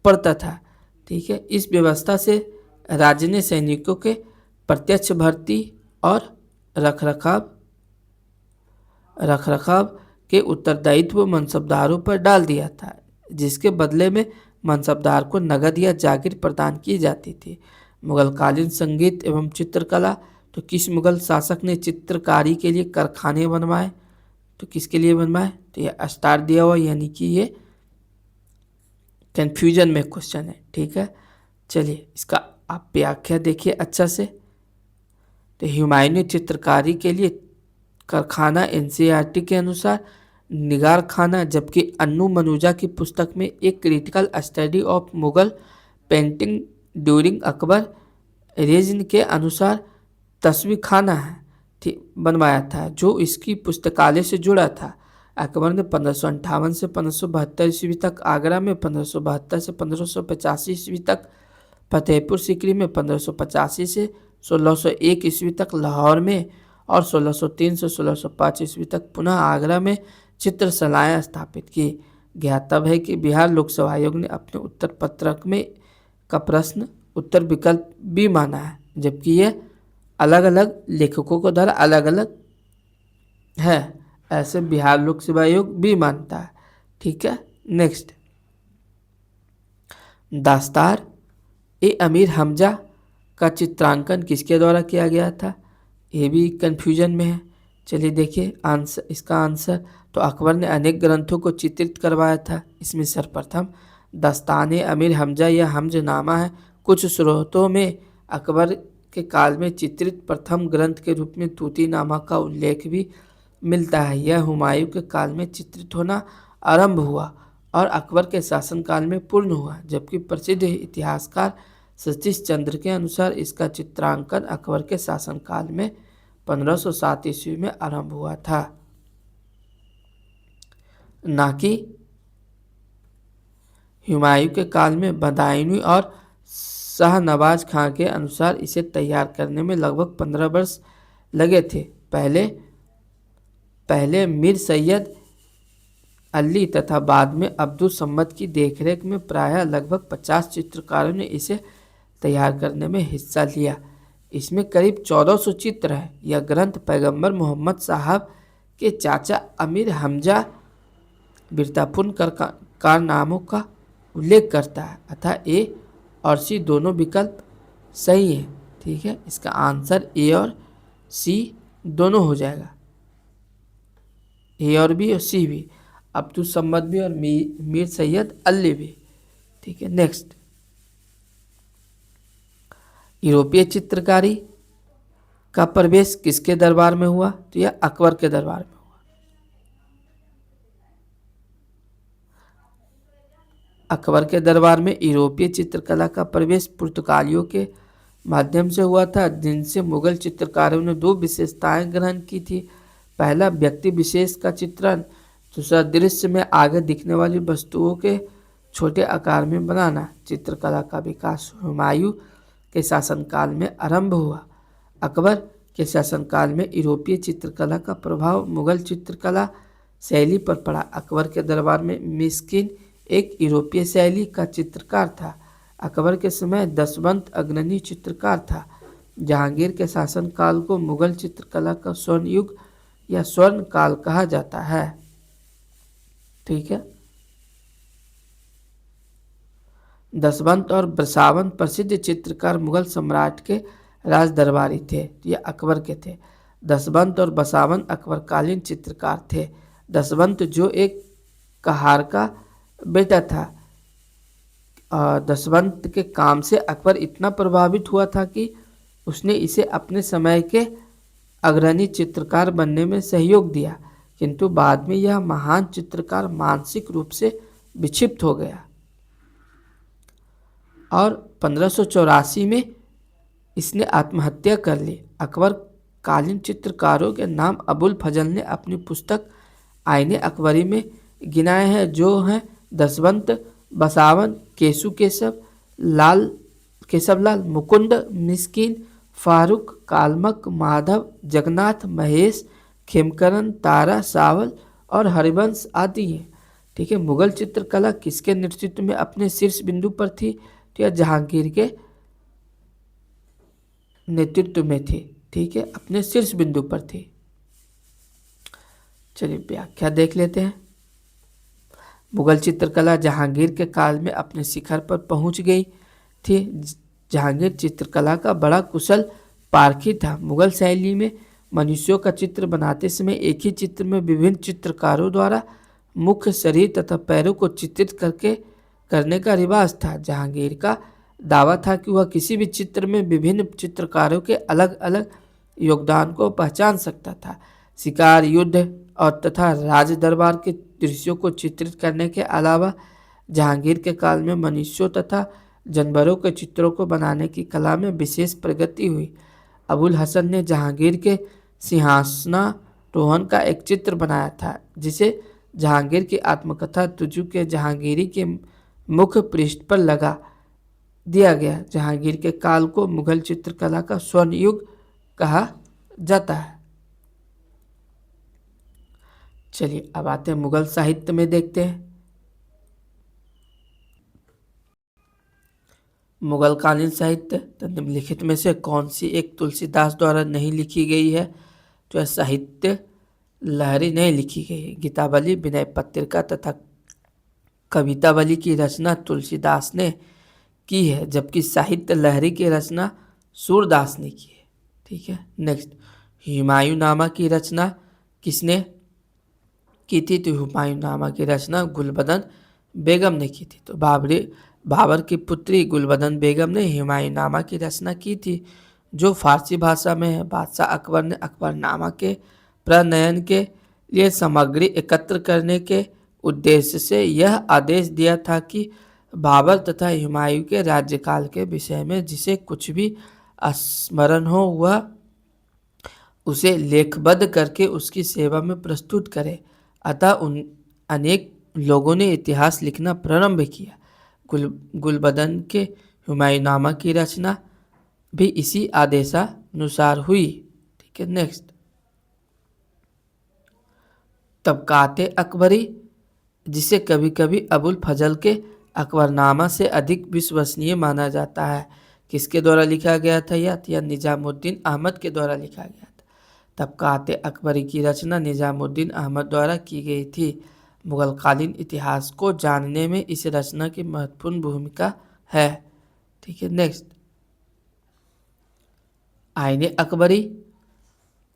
पड़ता था। ठीक है, इस व्यवस्था से राज्य ने सैनिकों के प्रत्यक्ष भर्ती और रखरखाव के उत्तरदायित्व मनसबदारों पर डाल दिया था, जिसके बदले में मनसबदार को नगद या जागीर प्रदान की जाती थी। मुगलकालीन संगीत एवं चित्रकला, तो किस मुगल शासक ने चित्रकारी के लिए कारखाने बनवाए? तो किसके लिए बनवाए? तो यह स्टार दिया हुआ, यानी कि ये कंफ्यूजन में क्वेश्चन है। ठीक है, चलिए इसका आप व्याख्या देखिए अच्छा से। तो हुमायूं चित्रकारी के लिए कारखाना एनसीईआरटी के अनुसार निगार खाना, जबकि अन्नू मनुजा की पुस्तक में एक critical study of Mughal painting during Akbar resin के अनुसार तस्वीर खाना है बनवाया था, जो इसकी पुस्तकालय से जुड़ा था। अकबर ने 1558 से 1572 ईस्वी तक आगरा में, 1572 से 1585 ईस्वी तक फतेहपुर सीकरी में, 1585 से 1601 ईस्वी तक लाहौर में और 1603 से 1605 ईस्वी तक पुनः आगरा में चित्रशालाएँ स्थापित की। ज्ञातव्य है कि बिहार लोकसेवा आयोग ने अपने उत्तर पत्रक में का प्रश्न उत्तर विकल्प भी माना है, जबकि यह अलग अलग लेखकों को द्वारा अलग अलग है, ऐसे बिहार लोक सेवा आयोग भी मानता है। ठीक है, नेक्स्ट, दास्तार ए अमीर हमजा का चित्रांकन किसके द्वारा किया गया था? ये भी कंफ्यूजन में है। चलिए देखिए आंसर, इसका आंसर, तो अकबर ने अनेक ग्रंथों को चित्रित करवाया था। इसमें सर्वप्रथम दास्तान ए अमीर हमजा या हमजनामा है। कुछ स्रोतों में अकबर के काल में चित्रित प्रथम ग्रंथ के रूप में तूतीनामा का उल्लेख भी मिलता है। यह हुमायूं के काल में चित्रित होना आरंभ हुआ और अकबर के शासनकाल में पूर्ण हुआ, जबकि प्रसिद्ध इतिहासकार सतीश चंद्र के अनुसार इसका चित्रांकन अकबर के शासनकाल में 1507 ईस्वी में आरंभ हुआ था, ना कि हुमायूं के काल में। बदायूनी और शाहनवाज खां के अनुसार इसे तैयार करने में लगभग 15 वर्ष लगे थे। पहले मीर सैयद अली तथा बाद में अब्दुल सम्मद की देखरेख में प्रायः लगभग 50 चित्रकारों ने इसे तैयार करने में हिस्सा लिया। इसमें करीब 1400 चित्र हैं। यह ग्रंथ पैगंबर मोहम्मद साहब के चाचा अमीर हमजा वीरतापूर्ण कारनामों का उल्लेख करता है, अतः ए और सी दोनों विकल्प सही है। ठीक है, इसका आंसर ए और सी दोनों हो जाएगा, ए और बी और सी भी, अब्दुल सम्मद भी और मीर सैयद अली भी। ठीक है, नेक्स्ट, यूरोपीय चित्रकारी का प्रवेश किसके दरबार में हुआ? तो यह अकबर के दरबार में हुआ। अकबर के दरबार में यूरोपीय चित्रकला का प्रवेश पुर्तगालियों के माध्यम से हुआ था, जिनसे मुगल चित्रकारों ने दो विशेषताएं ग्रहण की थी। पहला, व्यक्ति विशेष का चित्रण, दूसरा, दृश्य में आगे दिखने वाली वस्तुओं के छोटे आकार में बनाना। चित्रकला का विकास हुमायूं के शासनकाल में आरंभ हुआ। अकबर के शासनकाल में यूरोपीय चित्रकला का प्रभाव मुगल चित्रकला शैली पर पड़ा। अकबर के दरबार में मिस्किन एक यूरोपीय शैली का चित्रकार था। अकबर के समय दसवंत अग्रणी चित्रकार था। जहांगीर के शासनकाल को मुगल चित्रकला का स्वर्ण युग या स्वर्ण काल कहा जाता है। ठीक है, दसवंत और बसावंत प्रसिद्ध चित्रकार मुगल सम्राट के राज दरबारी थे, ये अकबर के थे। दसवंत और बसावंत अकबरकालीन चित्रकार थे। दसवंत जो एक कहार का बेटा था, दसवंत के काम से अकबर इतना प्रभावित हुआ था कि उसने इसे अपने समय के अग्रणी चित्रकार बनने में सहयोग दिया, किंतु बाद में यह महान चित्रकार मानसिक रूप से विक्षिप्त हो गया और 1584 में इसने आत्महत्या कर ली। अकबर कालीन चित्रकारों के नाम अबुल फजल ने अपनी पुस्तक आईने अकबरी में गिनाए हैं, जो हैं दसवंत, बसावन, केशवलाल, मुकुंद, मिस्किन, फारूक, कालमक, माधव, जगन्नाथ, महेश, खेमकरन, तारा, सावल और हरिवंश आदि हैं। ठीक है, मुगल चित्रकला किसके नेतृत्व में अपने शीर्ष बिंदु पर थी? तो यह जहांगीर के नेतृत्व में थी। ठीक है, अपने शीर्ष बिंदु पर थी। चलिए व्याख्या देख लेते हैं। मुगल चित्रकला जहांगीर के काल में अपने शिखर पर पहुंच गई थी। जहांगीर चित्रकला का बड़ा कुशल पारखी था। मुगल शैली में मनुष्यों का चित्र बनाते समय एक ही चित्र में विभिन्न चित्रकारों द्वारा मुख्य, शरीर तथा पैरों को चित्रित करने का रिवाज था। जहांगीर का दावा था कि वह किसी भी चित्र में विभिन्न चित्रकारों के अलग अलग योगदान को पहचान सकता था। शिकार, युद्ध और तथा राज दरबार के दृश्यों को चित्रित करने के अलावा जहांगीर के काल में मनुष्यों तथा जानवरों के चित्रों को बनाने की कला में विशेष प्रगति हुई। अबुल हसन ने जहांगीर के सिंहासनारोहण का एक चित्र बनाया था, जिसे जहांगीर की आत्मकथा तुजु के जहांगीरी के मुख्य पृष्ठ पर लगा दिया गया। जहांगीर के काल को मुगल चित्रकला का स्वर्ण युग कहा जाता है। चलिए अब आते हैं मुगल साहित्य में, देखते हैं मुगल कालीन साहित्य। तो निम्नलिखित में से कौन सी एक तुलसीदास द्वारा नहीं लिखी गई है? तो यह साहित्य लहरी नहीं लिखी गई है। गीतावली, विनय पत्रिका तथा कवितावली की रचना तुलसीदास ने की है, जबकि साहित्य लहरी की रचना सूरदास ने की है। ठीक है, नेक्स्ट, हुमायूंनामा की रचना किसने की थी? तो हुमायूंनामा की रचना गुलबदन बेगम ने की थी। तो बाबर की पुत्री गुलबदन बेगम ने हुमायूंनामा की रचना की थी, जो फारसी भाषा में है। बादशाह अकबर ने अकबरनामा के प्रणयन के लिए सामग्री एकत्र करने के उद्देश्य से यह आदेश दिया था कि बाबर तथा हुमायूं के राज्यकाल के विषय में जिसे कुछ भी स्मरण हो वह उसे लेखबद्ध करके उसकी सेवा में प्रस्तुत करे। अतः अनेक लोगों ने इतिहास लिखना प्रारंभ किया। गुलबदन के हुमायूंनामा की रचना भी इसी आदेशानुसार हुई। ठीक है, नेक्स्ट, तबकाते अकबरी, जिसे कभी कभी अबुल फजल के अकबरनामा से अधिक विश्वसनीय माना जाता है, किसके द्वारा लिखा गया था? या निजामुद्दीन अहमद के द्वारा लिखा गया था। तबकाते अकबरी की रचना निजामुद्दीन अहमद द्वारा की गई थी। मुगलकालीन इतिहास को जानने में इस रचना की महत्वपूर्ण भूमिका है। ठीक है, नेक्स्ट, आईने अकबरी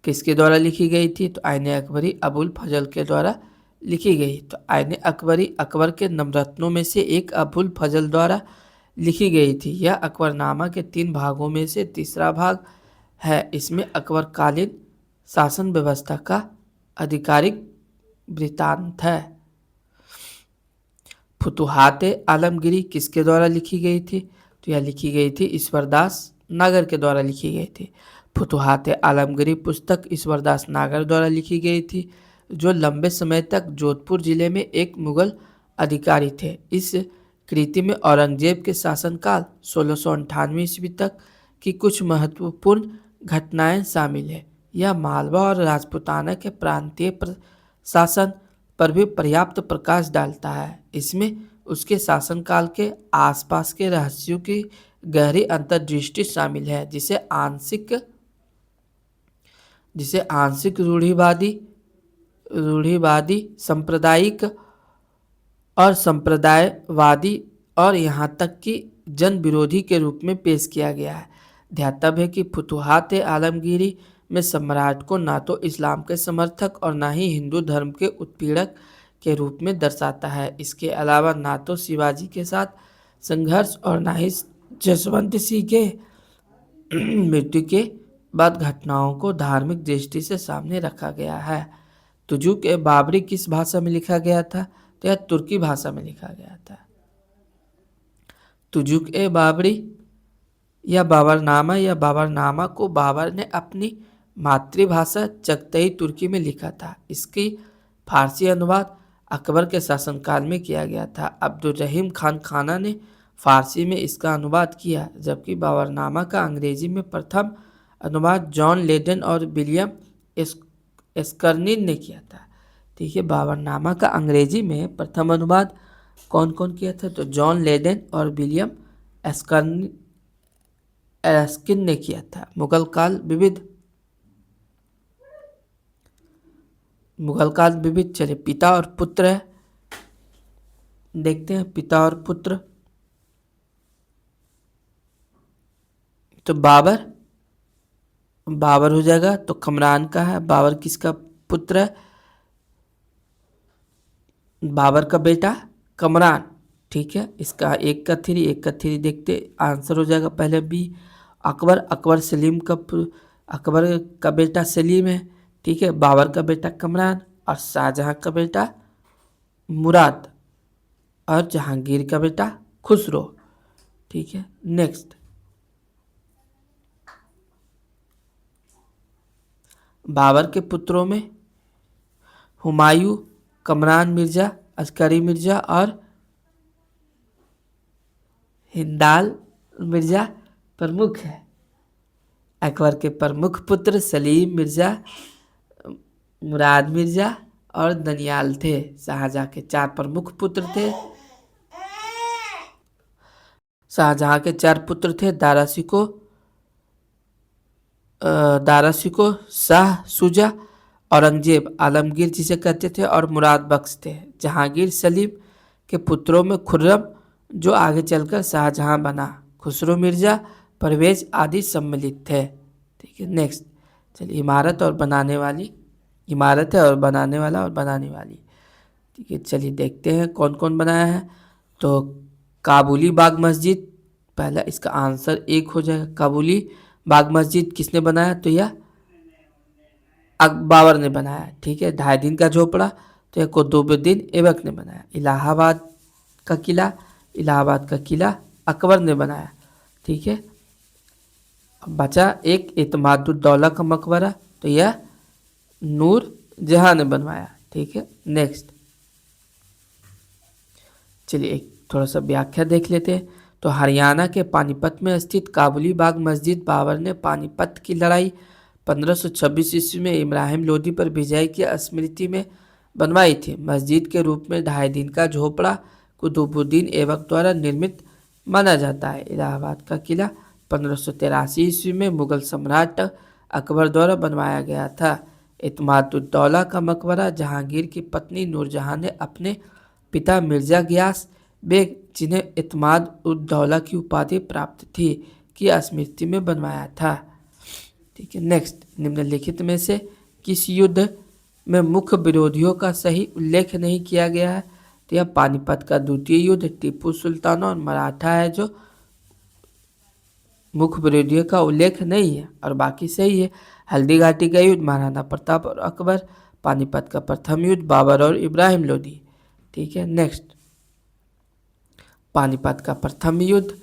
किसके द्वारा लिखी गई थी? तो आईने अकबरी अबुल फजल के द्वारा लिखी गई। तो आईने अकबरी अकबर के नवरत्नों में से एक अबुल फजल द्वारा लिखी गई थी। यह अकबरनामा के 3 भागों में से तीसरा भाग है। इसमें अकबरकालीन शासन व्यवस्था का आधिकारिक वृत्तांत है। फुतुहात आलमगीरी किसके द्वारा लिखी गई थी? तो यह लिखी गई थी ईश्वरदास नागर के द्वारा लिखी गई थी। फुतुहात आलमगीरी पुस्तक ईश्वरदास नागर द्वारा लिखी गई थी, जो लंबे समय तक जोधपुर जिले में एक मुगल अधिकारी थे। इस कृति में औरंगजेब के शासनकाल 1698 ईस्वी तक की कुछ महत्वपूर्ण घटनाएं शामिल है। यह मालवा और राजपूताना के प्रांतीय प्रशासन पर भी पर्याप्त प्रकाश डालता है। इसमें उसके शासनकाल के आसपास के रहस्यों की गहरी अंतर्दृष्टि शामिल है, जिसे आंशिक रूढ़िवादी सांप्रदायिक और संप्रदायवादी और यहाँ तक कि जन विरोधी के रूप में पेश किया गया है। ध्यातव्य है कि फुतुहात आलमगीरी में सम्राट को ना तो इस्लाम के समर्थक और ना ही हिंदू धर्म के उत्पीड़क के रूप में दर्शाता है। इसके अलावा ना तो शिवाजी के साथ संघर्ष और ना ही जसवंत सिंह के मृत्यु के बाद घटनाओं को धार्मिक दृष्टि से सामने रखा गया है। तुजुक ए बाबरी किस भाषा में लिखा गया था? तो यह तुर्की भाषा में लिखा गया था। तुजुक ए बाबरी या बाबरनामा को बाबर ने अपनी मातृभाषा चगतई तुर्की में लिखा था। इसकी फारसी अनुवाद अकबर के शासनकाल में किया गया था। अब्दुर्रहीम खान खाना ने फारसी में इसका अनुवाद किया, जबकि बाबरनामा का अंग्रेजी में प्रथम अनुवाद जॉन लेडन और विलियम एस्कर्निन ने किया था। ठीक है, बाबरनामा का अंग्रेजी में प्रथम अनुवाद कौन कौन किया था? तो जॉन लेडन और विलियम एस्किन ने किया था। मुगल काल विविध। चलिए, पिता और पुत्र है, देखते हैं पिता और पुत्र। तो बाबर हो जाएगा, तो कमरान का है। बाबर किसका पुत्र है? बाबर का बेटा कमरान। ठीक है, इसका एक का थ्री देखते, आंसर हो जाएगा पहले बी। अकबर अकबर का बेटा सलीम है। ठीक है, बाबर का बेटा कमरान और शाहजहां का बेटा मुराद और जहांगीर का बेटा खुसरो। ठीक है, नेक्स्ट, बाबर के पुत्रों में हुमायूं, कमरान मिर्जा, अस्करी मिर्जा और हिंदाल मिर्जा प्रमुख है। अकबर के प्रमुख पुत्र सलीम मिर्जा, मुराद मिर्जा और दनियाल थे। शाहजहां के 4 प्रमुख पुत्र थे। शाहजहां के 4 पुत्र थे, दाराशिको, शाह शुजा, औरंगजेब, आलमगीर जिसे कहते थे, और मुराद बख्श थे। जहांगीर सलीम के पुत्रों में खुर्रम, जो आगे चलकर शाहजहां बना, खुसरो मिर्जा, परवेज आदि सम्मिलित थे। ठीक है, नेक्स्ट, चलिए, इमारत है और बनाने वाला और बनाने वाली। ठीक है, चलिए देखते हैं कौन कौन बनाया है। तो काबुली बाग मस्जिद, पहला इसका आंसर 1 हो जाएगा। काबुली बाग मस्जिद किसने बनाया? तो यह बाबर ने बनाया। ठीक है, 2.5 दिन का झोपड़ा, तो यह कुतुबुद्दीन ऐबक ने बनाया। इलाहाबाद का किला अकबर ने बनाया। ठीक है, अब बचा एक एतमादुद्दौला का मकबरा, तो यह नूर जहां ने बनवाया। ठीक है, नेक्स्ट, चलिए एक थोड़ा सा व्याख्या देख लेते हैं। तो हरियाणा के पानीपत में स्थित काबुली बाग मस्जिद बाबर ने पानीपत की लड़ाई 1526 ईस्वी में इब्राहिम लोदी पर विजय की स्मृति में बनवाई थी। मस्जिद के रूप में 2.5 दिन का झोपड़ा कुतुबुद्दीन ऐबक द्वारा निर्मित माना जाता है। इलाहाबाद का किला 1583 ईस्वी में मुगल सम्राट अकबर द्वारा बनवाया गया था। एतमादुद्दौला का मकबरा जहांगीर की पत्नी नूरजहां ने अपने पिता मिर्जा गियास बेग, जिन्हें एतमाद-उद-दौला की उपाधि प्राप्त थी, की स्मृति में बनवाया था। ठीक है। नेक्स्ट, निम्नलिखित में से किस युद्ध में मुख्य विरोधियों का सही उल्लेख नहीं किया गया है? तो यह पानीपत का द्वितीय युद्ध, टीपू सुल्तान और मराठा है जो मुख्य विरोधियों का उल्लेख नहीं है, और बाकी सही है। हल्दी घाटी का युद्ध महाराणा प्रताप और अकबर, पानीपत का प्रथम युद्ध बाबर और इब्राहिम लोदी। ठीक है। नेक्स्ट, पानीपत का प्रथम युद्ध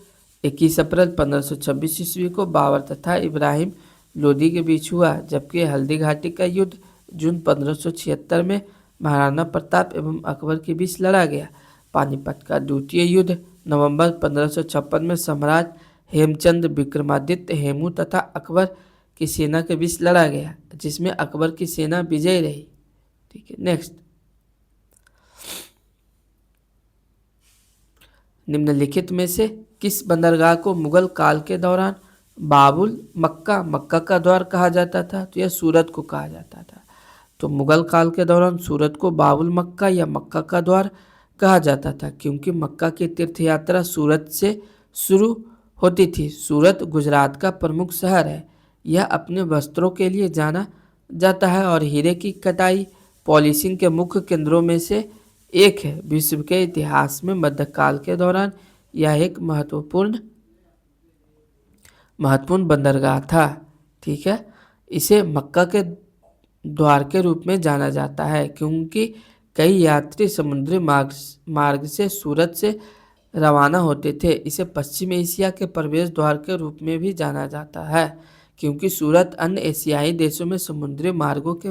21 अप्रैल 1526 ईस्वी को बाबर तथा इब्राहिम लोदी के बीच हुआ, जबकि हल्दी घाटी का युद्ध जून 1576 में महाराणा प्रताप एवं अकबर के बीच लड़ा गया। पानीपत का द्वितीय युद्ध नवंबर 1556 में सम्राट हेमचंद विक्रमादित्य हेमू तथा अकबर की सेना के बीच लड़ा गया, जिसमें अकबर की सेना विजयी रही। ठीक है। नेक्स्ट, निम्नलिखित में से किस बंदरगाह को मुगल काल के दौरान बाबुल मक्का, मक्का का द्वार कहा जाता था? तो यह सूरत को कहा जाता था। तो मुगल काल के दौरान सूरत को बाबुल मक्का या मक्का का द्वार कहा जाता था, क्योंकि मक्का की तीर्थ यात्रा सूरत से शुरू होती थी। सूरत गुजरात का प्रमुख शहर है। यह अपने वस्त्रों के लिए जाना जाता है और हीरे की कटाई पॉलिशिंग के मुख्य केंद्रों में से एक है। विश्व के इतिहास में मध्यकाल के दौरान यह एक महत्वपूर्ण बंदरगाह था। ठीक है। इसे मक्का के द्वार के रूप में जाना जाता है, क्योंकि कई यात्री समुद्री मार्ग से सूरत से रवाना होते थे। इसे पश्चिम एशिया के प्रवेश द्वार के रूप में भी जाना जाता है, क्योंकि सूरत अन्य एशियाई देशों में समुद्री मार्गों के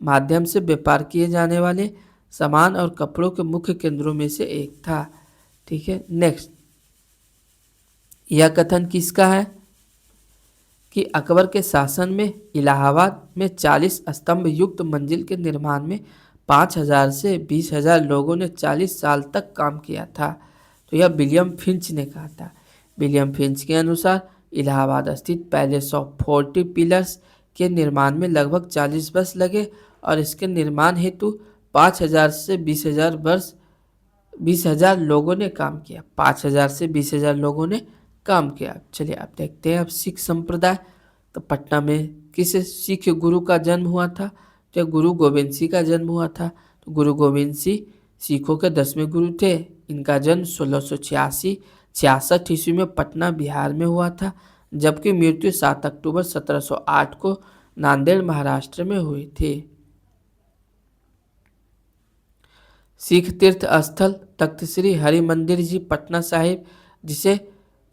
माध्यम से व्यापार किए जाने वाले सामान और कपड़ों के मुख्य केंद्रों में से एक था। ठीक है। नेक्स्ट, यह कथन किसका है कि अकबर के शासन में इलाहाबाद में 40 स्तंभ युक्त मंजिल के निर्माण में 5000 से 20,000 लोगों ने 40 साल तक काम किया था? तो यह विलियम फिंच ने कहा था। विलियम फिंच के अनुसार इलाहाबाद स्थित पैलेस ऑफ 40 पिलर्स के निर्माण में लगभग 40 वर्ष लगे और इसके निर्माण हेतु 5000 से 20,000 लोगों ने काम किया। 5000 से 20,000 लोगों ने काम किया। चलिए अब देखते हैं अब सिख संप्रदाय। तो पटना में किस सिख गुरु का जन्म हुआ था? तो गुरु गोविंद सिंह का जन्म हुआ था। तो गुरु गोविंद सिंह सिखों के 10वें गुरु थे। इनका जन्म 1666 ईस्वी में पटना बिहार में हुआ था, जबकि मृत्यु 7 अक्टूबर 1708 को नांदेड़ महाराष्ट्र में हुई थी। सिख तीर्थ स्थल तख्त श्री हरि मंदिर जी पटना साहिब, जिसे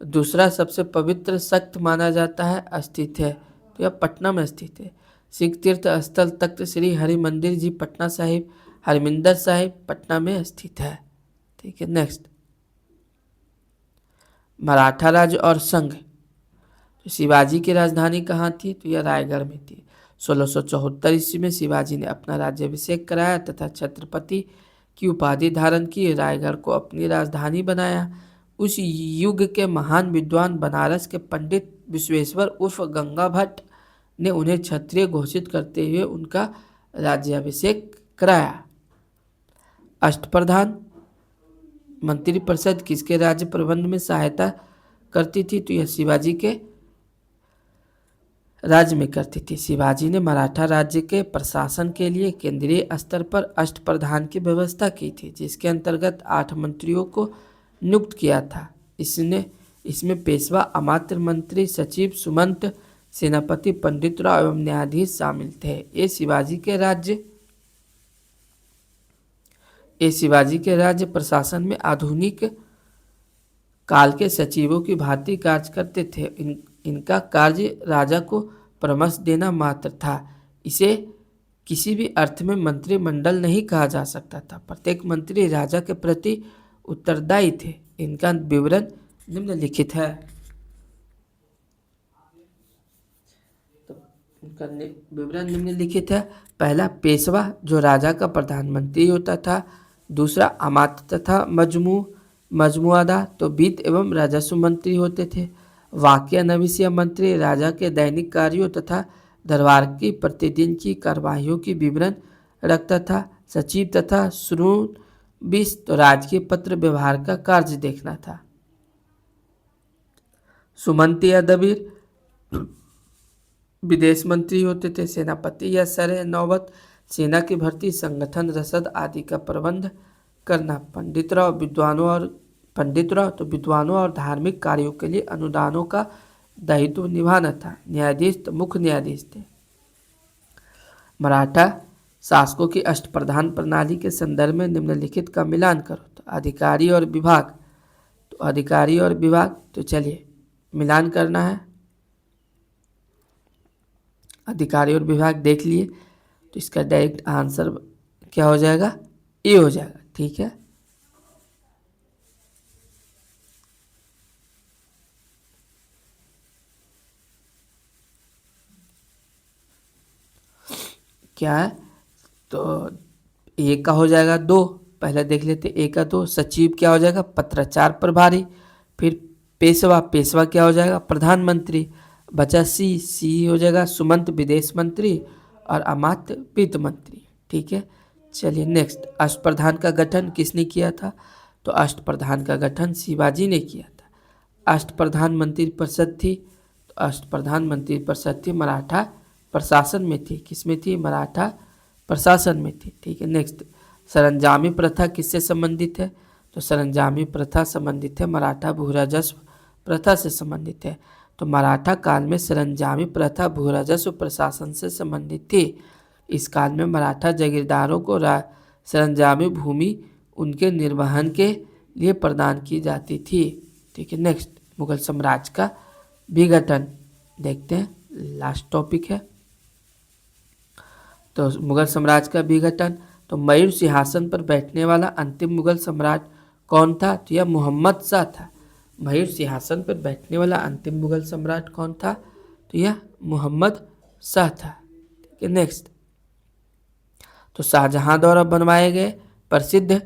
दूसरा सबसे पवित्र सख्त माना जाता है, स्थित है। तो यह पटना में स्थित है। सिख तीर्थ स्थल तख्त श्री हरि मंदिर जी पटना साहिब हरमिंदर साहिब पटना में स्थित है। ठीक है। नेक्स्ट, मराठा राज्य और संघ। तो शिवाजी की राजधानी कहाँ थी? तो यह रायगढ़ में थी। 1674 ईस्वी में शिवाजी ने अपना राज्याभिषेक कराया तथा छत्रपति की उपाधि धारण की, रायगढ़ को अपनी राजधानी बनाया। उस युग के महान विद्वान बनारस के पंडित विश्वेश्वर उर्फ गंगा भट्ट ने उन्हें क्षत्रिय घोषित करते हुए उनका राज्याभिषेक कराया। अष्टप्रधान मंत्रिपरिषद किसके राज्य प्रबंध में सहायता करती थी? तो यह शिवाजी के राज्य में करती थी। शिवाजी ने मराठा राज्य के प्रशासन के लिए केंद्रीय स्तर पर अष्टप्रधान की व्यवस्था की थी, जिसके अंतर्गत 8 मंत्रियों को नियुक्त किया था। इसमें पेशवा, अमात्य मंत्री, सचिव, सुमंत, सेनापति, पंडितराव एवं न्यायाधीश शामिल थे। ये शिवाजी के राज्य प्रशासन में आधुनिक काल के सचिवों की भांति कार्य करते थे। इनका कार्य राजा को परामर्श देना मात्र था। इसे किसी भी अर्थ में मंत्रिमंडल नहीं कहा जा सकता था। प्रत्येक मंत्री राजा के प्रति उत्तरदायी थे। इनका विवरण निम्नलिखित है। तो इनका विवरण निम्नलिखित है। पहला, पेशवा जो राजा का प्रधानमंत्री होता था। दूसरा, अमात्य तथा मजमुआदार तो वित्त एवं राजस्व मंत्री होते थे। वाक्य नविसिया मंत्री राजा के दैनिक कार्यों तथा दरबार की प्रतिदिन की कार्यवाहियों की विवरण रखता था। सचिव तथा श्रुण बीस तो राजकीय पत्र व्यवहार का कार्य देखना था। सुमंत या दबीर विदेश मंत्री होते थे, सेनापति या सर नौबत, सेना की भर्ती, संगठन, रसद आदि का प्रबंध करना। पंडित राव तो विद्वानों और धार्मिक कार्यों के लिए अनुदानों का दायित्व निभाना था। न्यायाधीश तो मुख्य न्यायाधीश थे। मराठा शासकों की अष्टप्रधान प्रणाली के संदर्भ में निम्नलिखित का मिलान करो। तो अधिकारी और विभाग, तो चलिए मिलान करना है। अधिकारी और विभाग देख लिए, तो इसका डायरेक्ट आंसर क्या हो जाएगा? ए हो जाएगा। ठीक है, क्या है? तो ए का हो जाएगा 2। पहले देख लेते ए का 2। सचिव क्या हो जाएगा? पत्राचार प्रभारी। फिर पेशवा क्या हो जाएगा? प्रधानमंत्री। बचा सी हो जाएगा सुमंत विदेश मंत्री और अमात्य वित्त मंत्री। ठीक है, चलिए नेक्स्ट। अष्टप्रधान का गठन किसने किया था? तो अष्टप्रधान का गठन शिवाजी ने किया था। अष्टप्रधान मंत्रिपरिषद थी, तो अष्टप्रधान मंत्रिपरिषद थी मराठा प्रशासन में थी। किसमें थी? मराठा प्रशासन में थी। ठीक है, नेक्स्ट। सरंजामी प्रथा किससे संबंधित है? तो सरंजामी प्रथा संबंधित है मराठा भूराजस्व प्रथा से संबंधित है। तो मराठा काल में सरंजामी प्रथा भूराजस्व प्रशासन से संबंधित थी। इस काल में मराठा जागीरदारों को सरंजामी भूमि उनके निर्वहन के लिए प्रदान की जाती थी। ठीक है, नेक्स्ट। मुगल साम्राज्य का विघटन देखते हैं, लास्ट टॉपिक है। तो मुगल साम्राज्य का विघटन, तो मयूर सिंहासन पर बैठने वाला अंतिम मुगल सम्राट कौन था? तो यह मोहम्मद शाह था। मयूर सिंहासन पर बैठने वाला अंतिम मुगल सम्राट कौन था? तो यह मोहम्मद शाह था। ठीक है, नेक्स्ट। तो शाहजहां द्वारा बनवाए गए प्रसिद्ध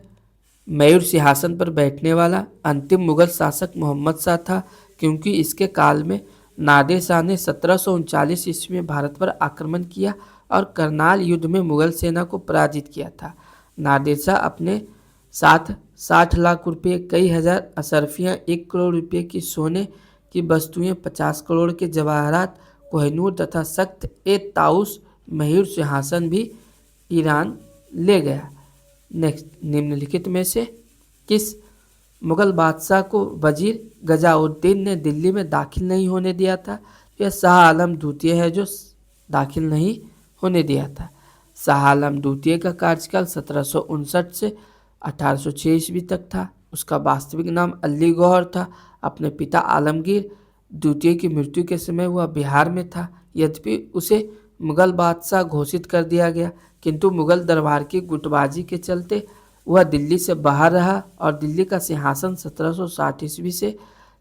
मयूर सिंहासन पर बैठने वाला अंतिम मुगल शासक मोहम्मद शाह था, क्योंकि इसके काल में नादिर शाह ने 1739 ईस्वी में भारत पर आक्रमण किया और करनाल युद्ध में मुगल सेना को पराजित किया था। नादिर शाह अपने साथ 60 लाख रुपये, कई हजार अशरफियाँ, 1 करोड़ रुपये की सोने की वस्तुएं, 50 करोड़ के जवाहरात, कोहिनूर तथा सख्त ए ताउस मयूर सिंहासन भी ईरान ले गया। नेक्स्ट। निम्नलिखित में से किस मुगल बादशाह को वजीर गजाउद्दीन ने दिल्ली में दाखिल नहीं होने दिया था? यह शाह आलम द्वितीय है जो दाखिल नहीं होने दिया था। शाह आलम द्वितीय का कार्यकाल 1759 से 1806 ईस्वी तक था। उसका वास्तविक नाम अली गौहर था। अपने पिता आलमगीर द्वितीय की मृत्यु के समय वह बिहार में था। यद्यपि उसे मुगल बादशाह घोषित कर दिया गया, किंतु मुगल दरबार की गुटबाजी के चलते वह दिल्ली से बाहर रहा और दिल्ली का सिंहासन 1760 ईस्वी से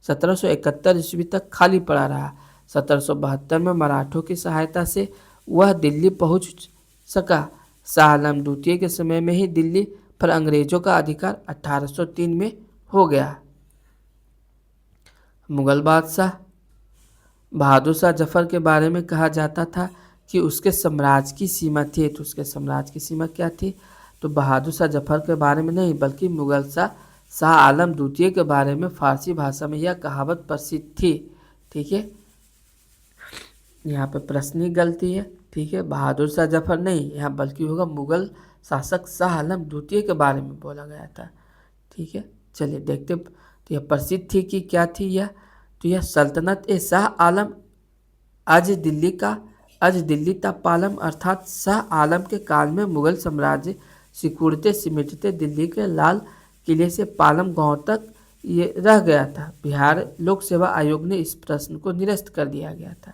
1771 ईस्वी तक खाली पड़ा रहा। 1772 में मराठों की सहायता से वह दिल्ली पहुंच सका। शाह आलम द्वितीय के समय में ही दिल्ली पर अंग्रेजों का अधिकार 1803 में हो गया। मुगल बादशाह बहादुर शाह जफर के बारे में कहा जाता था कि उसके साम्राज्य की सीमा थी। तो उसके साम्राज्य की सीमा क्या थी? तो बहादुर शाह जफर के बारे में नहीं, बल्कि मुगल शाह आलम द्वितीय के बारे में फारसी भाषा में यह कहावत प्रसिद्ध थी। ठीक है, यहाँ पे प्रश्न गलती है। ठीक है, बहादुर शाह जफर नहीं, यहाँ बल्कि होगा मुगल शासक शाह आलम द्वितीय के बारे में बोला गया था। ठीक है, चलिए देखते। तो यह प्रसिद्ध थी कि क्या थी यह? तो यह सल्तनत ए शाह आलम आज दिल्ली ता पालम, अर्थात शाह आलम के काल में मुगल साम्राज्य सिकुड़ते सिमटते दिल्ली के लाल किले से पालम गांव तक ये रह गया था। बिहार लोक सेवा आयोग ने इस प्रश्न को निरस्त कर दिया गया था,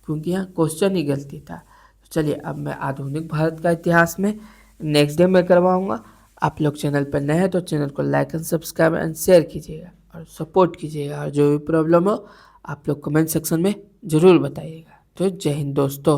क्योंकि यहाँ क्वेश्चन ही गलती था। तो चलिए, अब मैं आधुनिक भारत का इतिहास में नेक्स्ट डे में करवाऊँगा। आप लोग चैनल पर नए हैं तो चैनल को like and subscribe and share कीजिएगा और सपोर्ट कीजिएगा, और जो भी प्रॉब्लम हो आप लोग कमेंट सेक्शन में ज़रूर बताइएगा। तो जय हिंद दोस्तों।